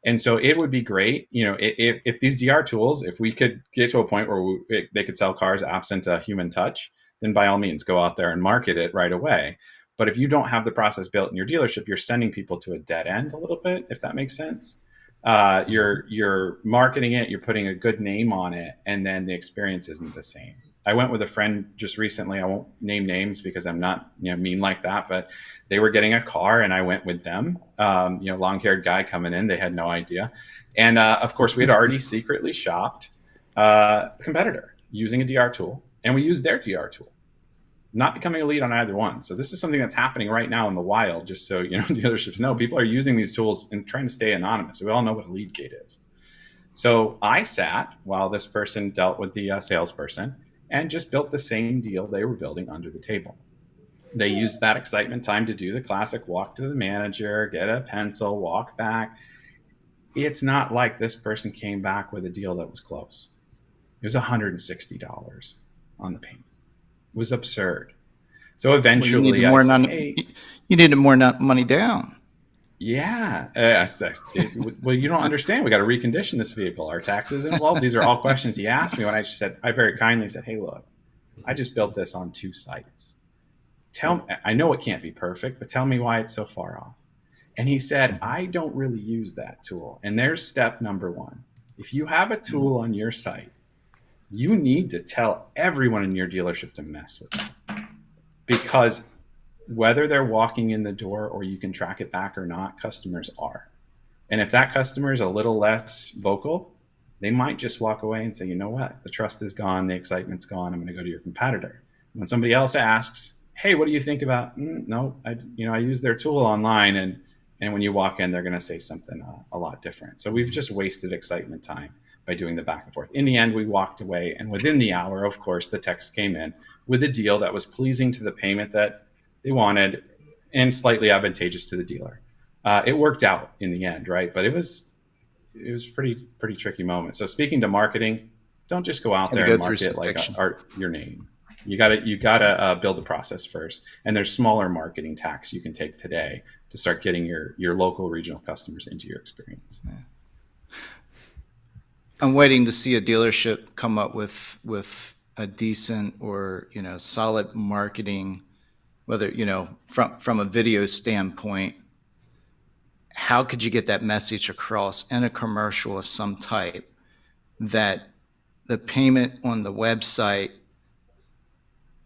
And so it would be great, if these DR tools, if we could get to a point where they could sell cars absent a human touch, then by all means go out there and market it right away. But if you don't have the process built in your dealership, you're sending people to a dead end a little bit, if that makes sense. You're marketing it, you're putting a good name on it, and then the experience isn't the same. I went with a friend just recently. I won't name names because I'm not mean like that, but they were getting a car and I went with them. Long-haired guy coming in, they had no idea. And of course, we had already secretly shopped a competitor using a DR tool, and we used their DR tool, not becoming a lead on either one. So this is something that's happening right now in the wild, just so dealerships know. People are using these tools and trying to stay anonymous. We all know what a lead gate is. So I sat while this person dealt with the salesperson and just built the same deal they were building under the table. They used that excitement time to do the classic walk to the manager, get a pencil, walk back. It's not like this person came back with a deal that was close. It was $160 on the payment. It was absurd. So eventually you needed more money down. Yeah. Well, you don't understand. We got to recondition this vehicle. Our taxes involved. These are all questions he asked me when I very kindly said, hey, look, I just built this on 2 sites. I know it can't be perfect, but tell me why it's so far off. And he said, I don't really use that tool. And there's step number 1. If you have a tool on your site, you need to tell everyone in your dealership to mess with it. Because whether they're walking in the door or you can track it back or not, customers are. And if that customer is a little less vocal, they might just walk away and say, you know what, the trust is gone, the excitement's gone, I'm going to go to your competitor. When somebody else asks, hey, what do you think about, no, I use their tool online, and when you walk in, they're going to say something a lot different. So we've just wasted excitement time by doing the back and forth. In the end, we walked away, and within the hour, of course, the text came in with a deal that was pleasing to the payment that they wanted and slightly advantageous to the dealer. It worked out in the end, right? But it was pretty tricky moment. So speaking to marketing, don't just go out there and market like your name. You gotta build a process first. And there's smaller marketing tacks you can take today to start getting your local regional customers into your experience. Yeah. I'm waiting to see a dealership come up with a decent or solid marketing, whether from a video standpoint. How could you get that message across in a commercial of some type that the payment on the website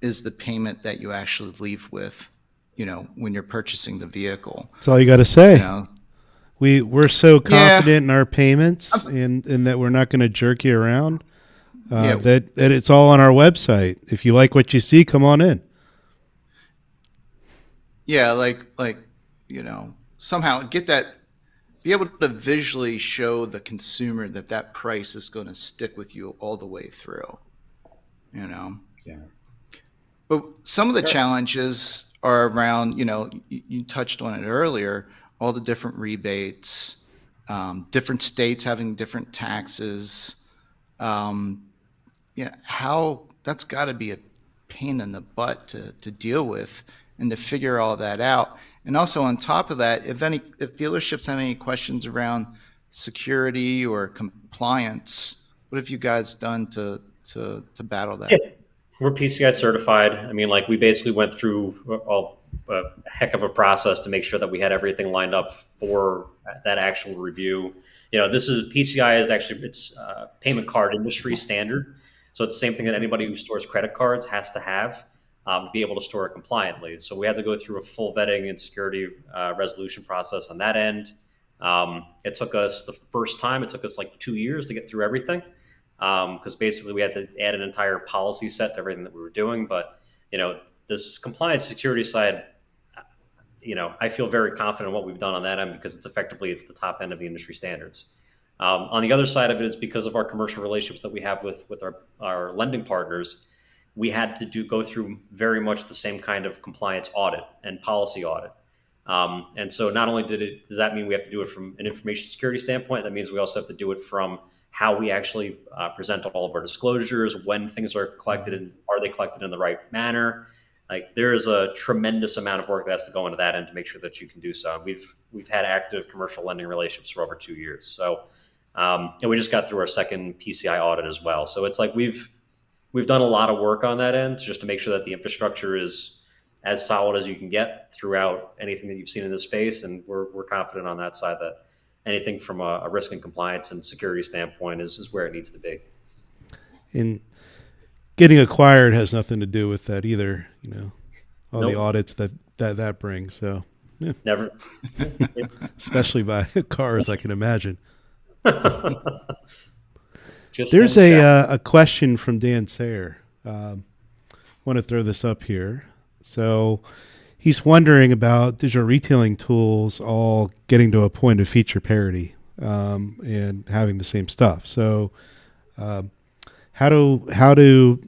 is the payment that you actually leave with, when you're purchasing the vehicle? That's all you got to say. We're so confident in our payments and that we're not going to jerk you around that it's all on our website. If you like what you see, come on in. Yeah, somehow be able to visually show the consumer that price is going to stick with you all the way through, Yeah. But some of the challenges are around, you touched on it earlier, all the different rebates, different states having different taxes. How that's got to be a pain in the butt to deal with and to figure all that out. And also on top of that, if dealerships have any questions around security or compliance, what have you guys done to battle that? Yeah. We're PCI certified. I mean, we basically went through a heck of a process to make sure that we had everything lined up for that actual review. PCI is actually, it's payment card industry standard. So it's the same thing that anybody who stores credit cards has to have to be able to store it compliantly. So we had to go through a full vetting and security resolution process on that end. It took us like 2 years to get through everything. Because basically we had to add an entire policy set to everything that we were doing. But, this compliance security side, I feel very confident in what we've done on that end because it's the top end of the industry standards. On the other side of it, it's because of our commercial relationships that we have with our lending partners. we had to go through very much the same kind of compliance audit and policy audit. And so not only does that mean we have to do it from an information security standpoint, that means we also have to do it from how we actually present all of our disclosures, when things are collected, and are they collected in the right manner. Like, there's a tremendous amount of work that has to go into that end to make sure that you can do so. And we've had active commercial lending relationships for over 2 years. So, and we just got through our second PCI audit as well. So it's like we've done a lot of work on that end just to make sure that the infrastructure is as solid as you can get throughout anything that you've seen in this space. And we're confident on that side that anything from a risk and compliance and security standpoint is where it needs to be. And getting acquired has nothing to do with that either. All Nope. the audits that brings. So yeah, Never. especially by cars, I can imagine. Just There's send chat. a question from Dan Sayer. Want to throw this up here. So he's wondering about digital retailing tools all getting to a point of feature parity and having the same stuff. So how do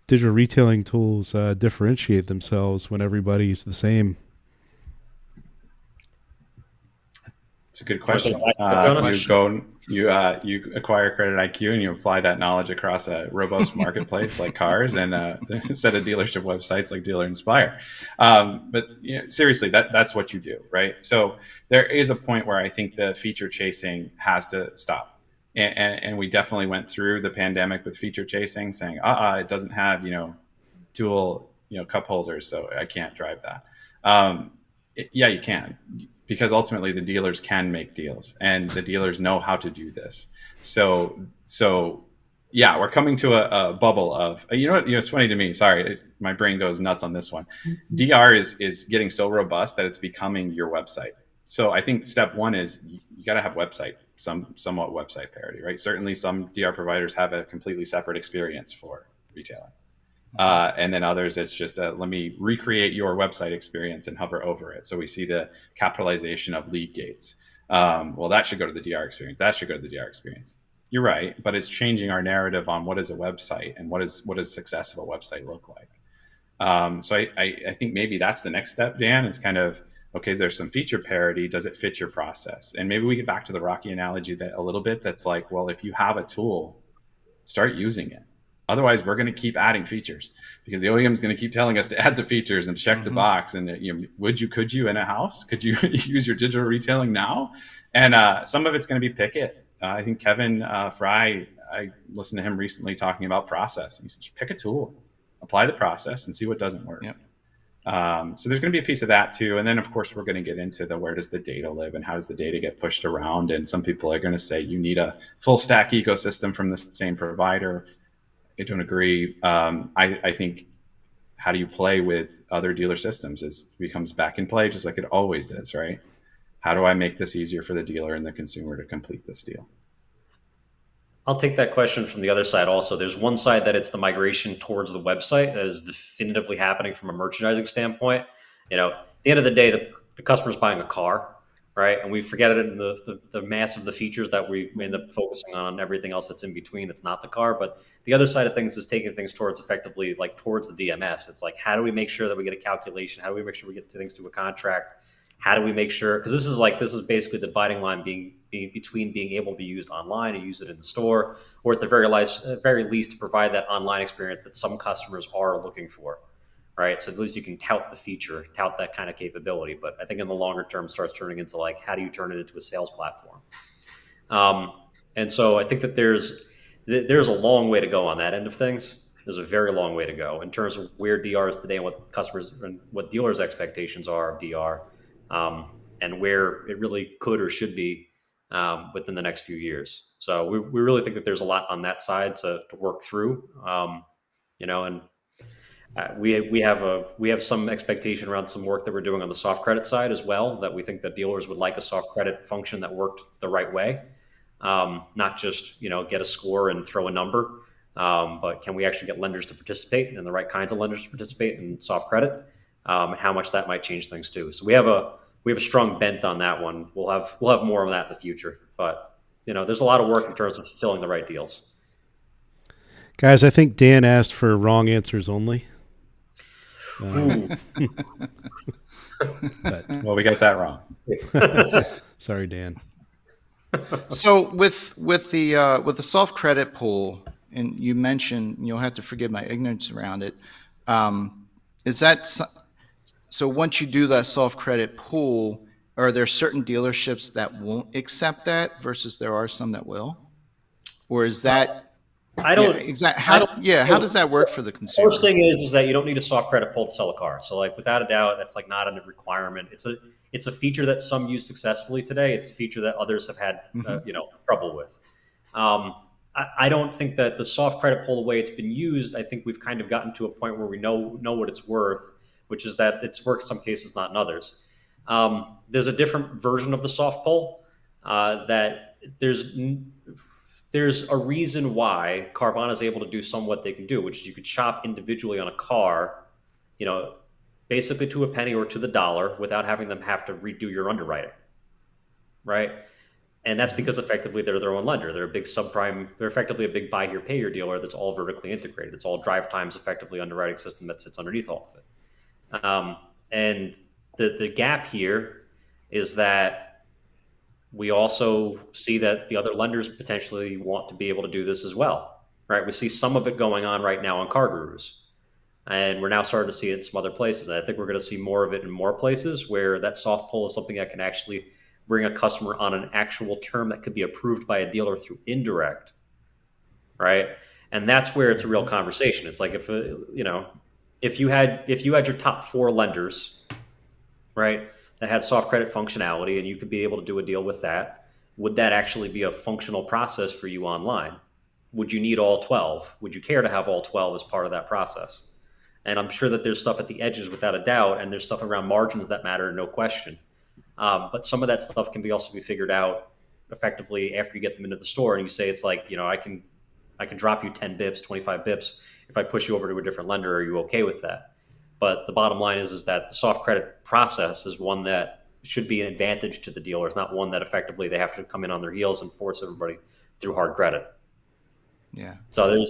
digital retailing tools differentiate themselves when everybody's the same? It's a good question. Jonah? You acquire CreditIQ and you apply that knowledge across a robust marketplace like cars and a set of dealership websites like Dealer Inspire. But seriously, that's what you do, right? So there is a point where I think the feature chasing has to stop. And we definitely went through the pandemic with feature chasing, saying, it doesn't have, dual, cup holders, so I can't drive that. Yeah, you can, because ultimately the dealers can make deals and the dealers know how to do this. So yeah, we're coming to a bubble of, it's funny to me, sorry, my brain goes nuts on this one. DR is getting so robust that it's becoming your website. So I think step one is you got to have somewhat website parity, right? Certainly some DR providers have a completely separate experience for retailing. And then others, it's just let me recreate your website experience and hover over it. So we see the capitalization of lead gates. Well, that should go to the DR experience. That should go to the DR experience. You're right, but it's changing our narrative on what is a website and what does success of a website look like. So I think maybe that's the next step, Dan. It's kind of, okay, there's some feature parity. Does it fit your process? And maybe we get back to the Rocky analogy that a little bit. That's like, well, if you have a tool, start using it. Otherwise, we're going to keep adding features because the OEM is going to keep telling us to add the features and check the box. And could you in a house? Could you use your digital retailing now? And some of it's going to be pick it. I think Kevin Fry, I listened to him recently talking about process. He said, pick a tool, apply the process, and see what doesn't work. Yep. So there's going to be a piece of that too. And then, of course, we're going to get into where does the data live and how does the data get pushed around? And some people are going to say you need a full stack ecosystem from the same provider. I don't agree. I think how do you play with other dealer systems becomes back in play just like it always is, right? How do I make this easier for the dealer and the consumer to complete this deal? I'll take that question from the other side also. There's one side that it's the migration towards the website that is definitively happening from a merchandising standpoint. At the end of the day, the customer's buying a car, right? And we forget it in the mass of the features that we end up focusing on everything else that's in between that's not the car. But the other side of things is taking things towards effectively like towards the DMS. It's like, how do we make sure that we get a calculation? How do we make sure we get things to a contract? How do we make sure, because this is basically the dividing line between being able to be used online and use it in the store, or at the very least to provide that online experience that some customers are looking for, right? So at least you can tout the feature, tout that kind of capability. But I think in the longer term starts turning into like, how do you turn it into a sales platform? And so I think that there's a long way to go on that end of things. There's a very long way to go in terms of where DR is today and what customers and what dealers' expectations are of DR. And where it really could or should be within the next few years. So we really think that there's a lot on that side to work through, and we have some expectation around some work that we're doing on the soft credit side as well, that we think that dealers would like a soft credit function that worked the right way, not just get a score and throw a number, but can we actually get lenders to participate and the right kinds of lenders to participate in soft credit? And how much that might change things too. So we have a strong bent on that one. We'll have more of that in the future, but there's a lot of work in terms of fulfilling the right deals. Guys, I think Dan asked for wrong answers only. But Well, we got that wrong. sorry, Dan. So with the soft credit pool, and you mentioned, you'll have to forgive my ignorance around it. Is that so? Once you do that soft credit pool, are there certain dealerships that won't accept that versus there are some that will? Or is that I don't. exactly I don't. how does that work for the consumer? First thing is that you don't need a soft credit pull to sell a car. So like without a doubt, that's like not a requirement. It's a feature that some use successfully today. It's a feature that others have had trouble with. I don't think that the soft credit pull, the way it's been used, I think we've kind of gotten to a point where we know what it's worth, which is that it's worth some cases, not in others. There's a different version of the soft pull that there's a reason why Carvana is able to do some what they can do, which is you could shop individually on a car, basically to a penny or to the dollar without having them have to redo your underwriting, right? And that's because effectively they're their own lender. They're a big subprime. They're effectively a big buy here, pay here dealer that's all vertically integrated. It's all drive times effectively underwriting system that sits underneath all of it. And the gap here is that we also see that the other lenders potentially want to be able to do this as well, right? We see some of it going on right now on Car Gurus, and we're now starting to see it in some other places. And I think we're going to see more of it in more places where that soft pull is something that can actually bring a customer on an actual term that could be approved by a dealer through indirect, right? And that's where it's a real conversation. It's like if you had your top 4 lenders, right, that had soft credit functionality, and you could be able to do a deal with that, would that actually be a functional process for you online? Would you need all 12? Would you care to have all 12 as part of that process? And I'm sure that there's stuff at the edges without a doubt, and there's stuff around margins that matter, no question. But some of that stuff can also be figured out effectively after you get them into the store, and you say it's like, I can drop you 10 bips, 25 bips if I push you over to a different lender. Are you okay with that? But the bottom line is that the soft credit process is one that should be an advantage to the dealers, not one that effectively they have to come in on their heels and force everybody through hard credit. Yeah. So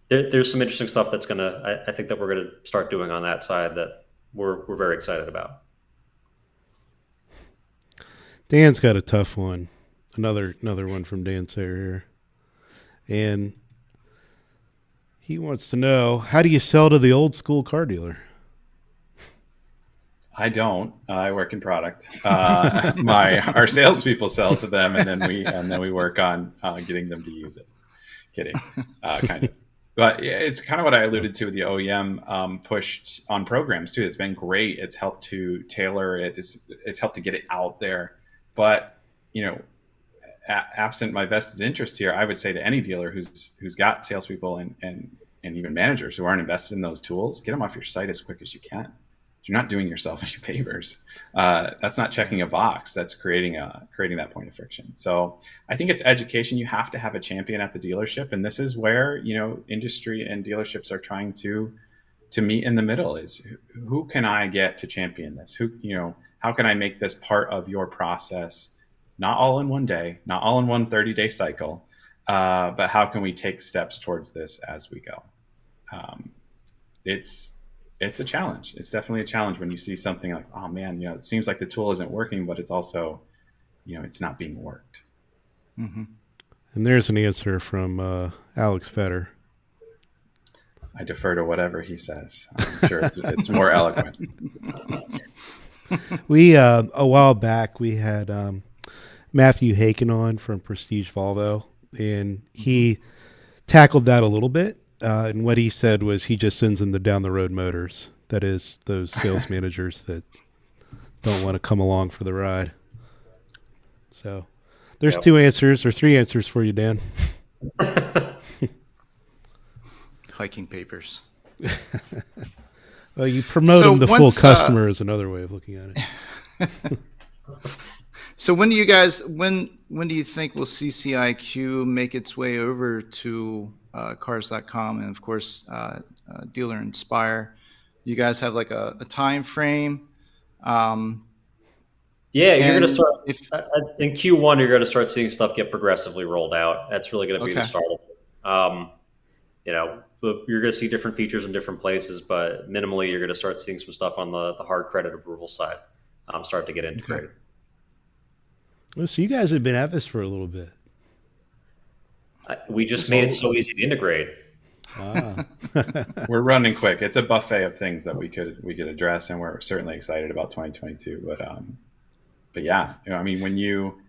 there's some interesting stuff that's I think that we're gonna start doing on that side that we're very excited about. Dan's got a tough one. Another one from Dan Sayer here. And he wants to know, how do you sell to the old school car dealer? I don't. I work in product. Our salespeople sell to them, and then we work on getting them to use it. Kidding, kind of. But yeah, it's kind of what I alluded to with the OEM pushed on programs too. It's been great. It's helped to tailor it. It's helped to get it out there. But absent my vested interest here, I would say to any dealer who's got salespeople and even managers who aren't invested in those tools, get them off your site as quick as you can. You're not doing yourself any favors. That's not checking a box. That's creating that point of friction. So I think it's education. You have to have a champion at the dealership, and this is where industry and dealerships are trying to meet in the middle. Is who can I get to champion this? How can I make this part of your process? Not all in one day, not all in one 30-day cycle, but how can we take steps towards this as we go? It's a challenge. It's definitely a challenge when you see something like, oh man, it seems like the tool isn't working, but it's also, it's not being worked. Mm-hmm. And there's an answer from Alex Fetter. I defer to whatever he says. I'm sure it's more eloquent. We, a while back, we had Matthew Haken on from Prestige Volvo, and he tackled that a little bit. And what he said was he just sends in the down the road motors. That is those sales managers that don't want to come along for the ride. So there's 2 answers or 3 answers for you, Dan. Hiking papers. Well, you promote them to full customer is another way of looking at it. So when do you think will CreditIQ make its way over to cars.com and of course Dealer Inspire? You guys have like a time frame? Yeah, you're going to start in Q1. You're going to start seeing stuff get progressively rolled out. That's really going to be the start of it. you're going to see different features in different places, but minimally you're going to start seeing some stuff on the hard credit approval side start to get integrated. Okay. Well, so you guys have been at this for a little bit. We just made it so easy to integrate. We're running quick. It's a buffet of things that we could address, and we're certainly excited about 2022. But yeah, I mean, when you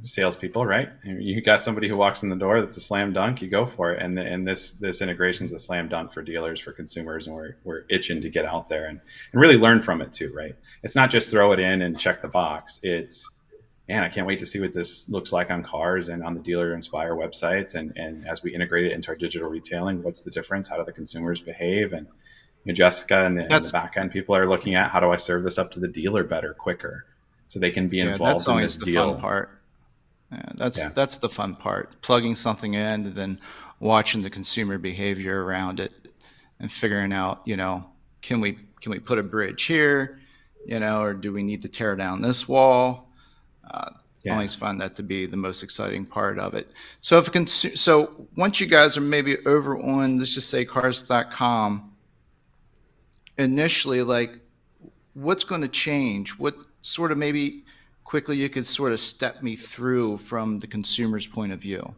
salespeople, right? You got somebody who walks in the door that's a slam dunk, you go for it. And this integration is a slam dunk for dealers, for consumers, and we're itching to get out there and really learn from it too, right? It's not just throw it in and check the box. It's, man, I can't wait to see what this looks like on cars and on the Dealer Inspire websites. And as we integrate it into our digital retailing, what's the difference? How do the consumers behave? And Jessica and the back end people are looking at, how do I serve this up to the dealer better, quicker, so they can be involved in this deal. That's always the fun part. Yeah, that's the fun part. Plugging something in and then watching the consumer behavior around it and figuring out, can we put a bridge here, or do we need to tear down this wall? Always find that to be the most exciting part of it. So so once you guys are maybe over on, let's just say cars.com, initially, like, what's going to change? What sort of, maybe quickly you could sort of step me through from the consumer's point of view?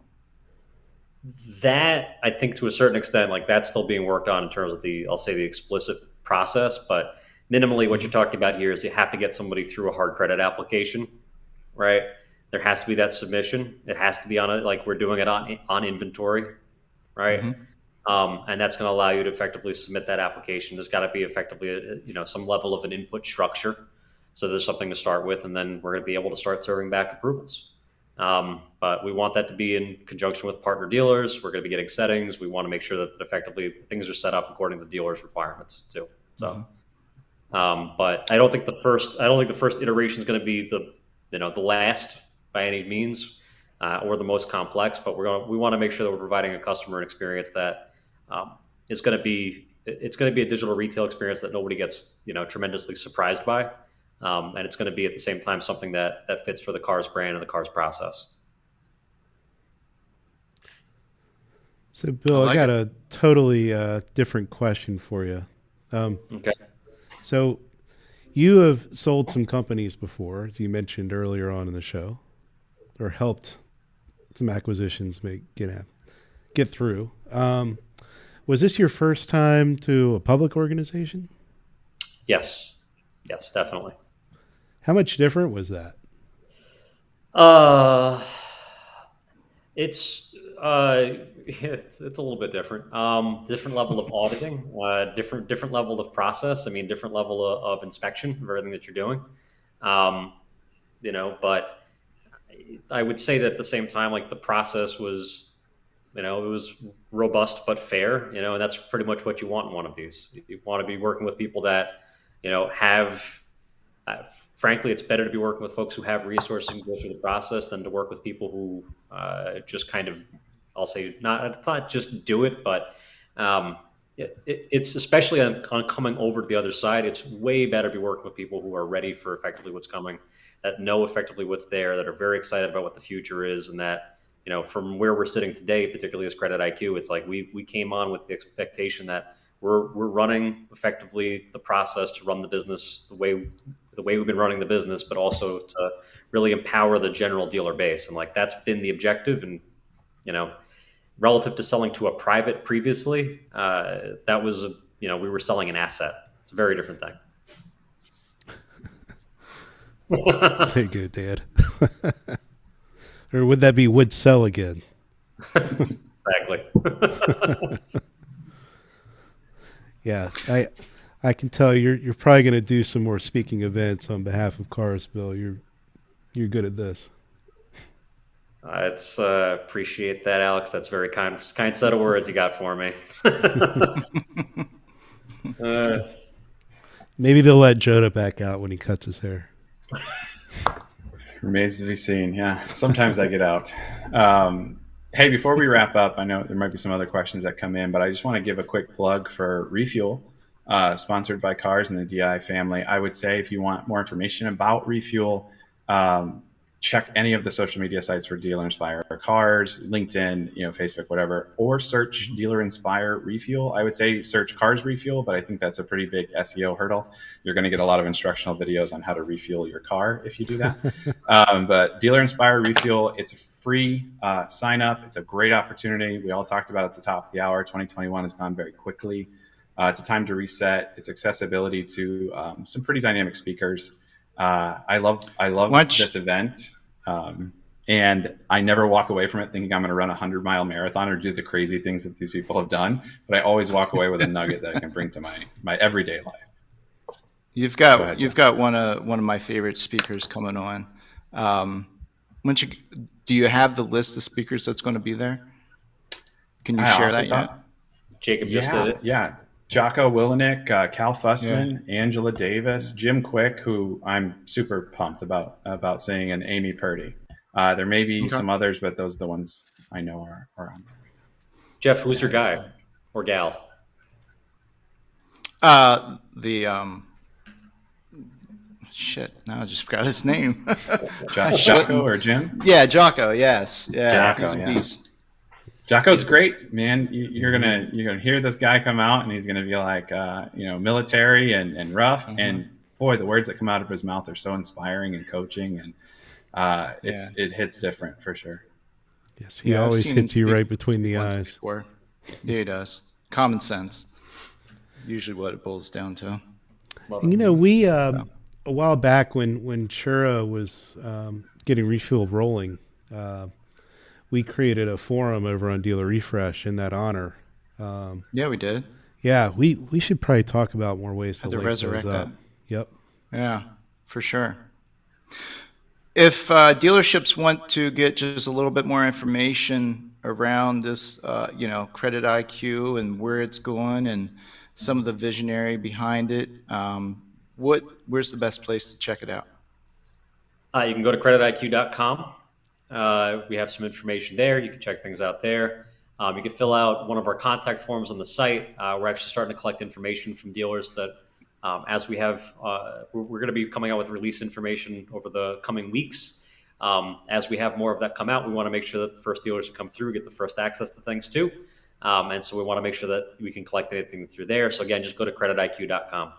That, I think, to a certain extent, like, that's still being worked on in terms of the explicit process. But minimally, what you're talking about here is you have to get somebody through a hard credit application, right? There has to be that submission. It has to be on like we're doing it on inventory, right? Mm-hmm. And that's going to allow you to effectively submit that application. There's got to be effectively, some level of an input structure. So there's something to start with, and then we're going to be able to start serving back approvals. But we want that to be in conjunction with partner dealers. We're going to be getting settings. We want to make sure that effectively things are set up according to the dealer's requirements too. So, but I don't think the first iteration is going to be the last by any means, or the most complex. But we want to make sure that we're providing a customer an experience that is going to be a digital retail experience that nobody gets tremendously surprised by. And it's going to be at the same time something that fits for the Cars brand and the Cars process. So, Bill, I got a totally different question for you. Okay. So, you have sold some companies before, as you mentioned earlier on in the show, or helped some acquisitions get through. Was this your first time to a public organization? Yes, definitely. How much different was that? It's a little bit different. Different level of auditing, different level of process. I mean, different level of inspection of everything that you're doing. But I would say that at the same time, like, the process was, it was robust but fair. And that's pretty much what you want in one of these. You want to be working with people that have. Frankly, it's better to be working with folks who have resources and go through the process than to work with people who just kind of, I'll say, not just do it, but it's especially on coming over to the other side. It's way better to be working with people who are ready for effectively what's coming, that know effectively what's there, that are very excited about what the future is, and that, from where we're sitting today, particularly as CreditIQ, it's like we came on with the expectation that we're running effectively the process to run the business the way we've been running the business, but also to really empower the general dealer base. And, like, that's been the objective. And, relative to selling to a private previously, that was, we were selling an asset. It's a very different thing. Very good, Dad. Or would that be would sell again? Exactly. Yeah, I can tell you're probably going to do some more speaking events on behalf of Cars, Bill. You're good at this. It's appreciate that, Alex. That's very kind set of words you got for me. Maybe they'll let Jonah back out when he cuts his hair. Remains to be seen. Yeah, sometimes I get out. Hey, before we wrap up, I know there might be some other questions that come in, but I just want to give a quick plug for Refuel, sponsored by Cars and the DI family. I would say if you want more information about Refuel, check any of the social media sites for Dealer Inspire Cars, LinkedIn, Facebook, whatever, or search Dealer Inspire Refuel. I would say search Cars Refuel, but I think that's a pretty big SEO hurdle. You're going to get a lot of instructional videos on how to refuel your car if you do that. But Dealer Inspire Refuel, it's a free sign up. It's a great opportunity. We all talked about it at the top of the hour. 2021 has gone very quickly. It's a time to reset. It's accessibility to some pretty dynamic speakers. I love this event. And I never walk away from it thinking I'm going to run a 100-mile marathon or do the crazy things that these people have done. But I always walk away with a nugget that I can bring to my everyday life. You've got one of my favorite speakers coming on. Do you have the list of speakers that's going to be there? Can you share that yet? Jacob just did it. Yeah. Jocko Willenick, Cal Fussman, Angela Davis, Jim Quick, who I'm super pumped about seeing, and Amy Purdy. There may be some others, but those are the ones I know are on there. Jeff, who's your guy or gal? Shit, now I just forgot his name. Jocko or Jim? Yeah, Jocko, yes. Yeah, Jocko, he's a beast. Jocko's great, man. You're gonna hear this guy come out, and he's gonna be like, military and rough, and boy, the words that come out of his mouth are so inspiring and coaching, and it hits different for sure. Yes, he always hits you right between the eyes. Before. Yeah, he does. Common sense, usually what it boils down to. And, we a while back when Shura was getting Refuel rolling. We created a forum over on DealerRefresh in that honor. Yeah, we did. Yeah, we should probably talk about more ways to resurrect that. Yep. Yeah, for sure. If dealerships want to get just a little bit more information around this, CreditIQ and where it's going and some of the visionary behind it, where's the best place to check it out? You can go to CreditIQ.com. We have some information there. You can check things out there. You can fill out one of our contact forms on the site. We're actually starting to collect information from dealers that, as we have, we're going to be coming out with release information over the coming weeks. As we have more of that come out, we want to make sure that the first dealers who come through get the first access to things too. And so we want to make sure that we can collect anything through there. So again, just go to CreditIQ.com.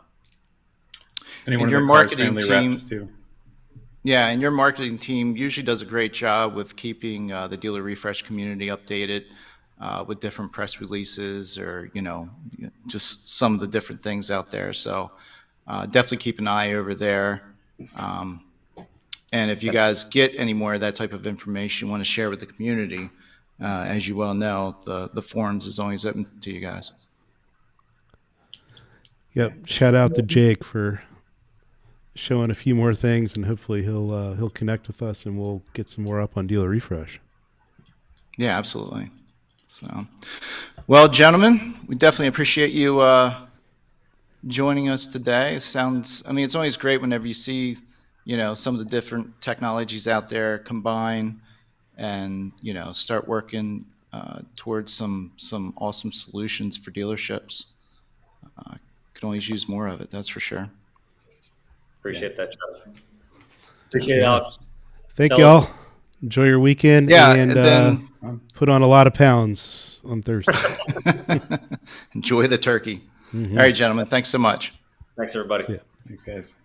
And your marketing team too. Yeah, and your marketing team usually does a great job with keeping the Dealer Refresh community updated with different press releases or, just some of the different things out there. So definitely keep an eye over there. And if you guys get any more of that type of information you want to share with the community, as you well know, the forums is always open to you guys. Yep. Shout out to Jake for showing a few more things, and hopefully he'll connect with us and we'll get some more up on Dealer-Refresh. Yeah, absolutely. So, well, gentlemen, we definitely appreciate you joining us today. It's always great whenever you see, some of the different technologies out there combine and, start working towards some awesome solutions for dealerships. Could always use more of it, that's for sure. Appreciate that, Jeff. Appreciate it, Alex. Thank y'all. Enjoy your weekend. Yeah, and then put on a lot of pounds on Thursday. Enjoy the turkey. Mm-hmm. All right, gentlemen. Thanks so much. Thanks, everybody. Thanks, guys.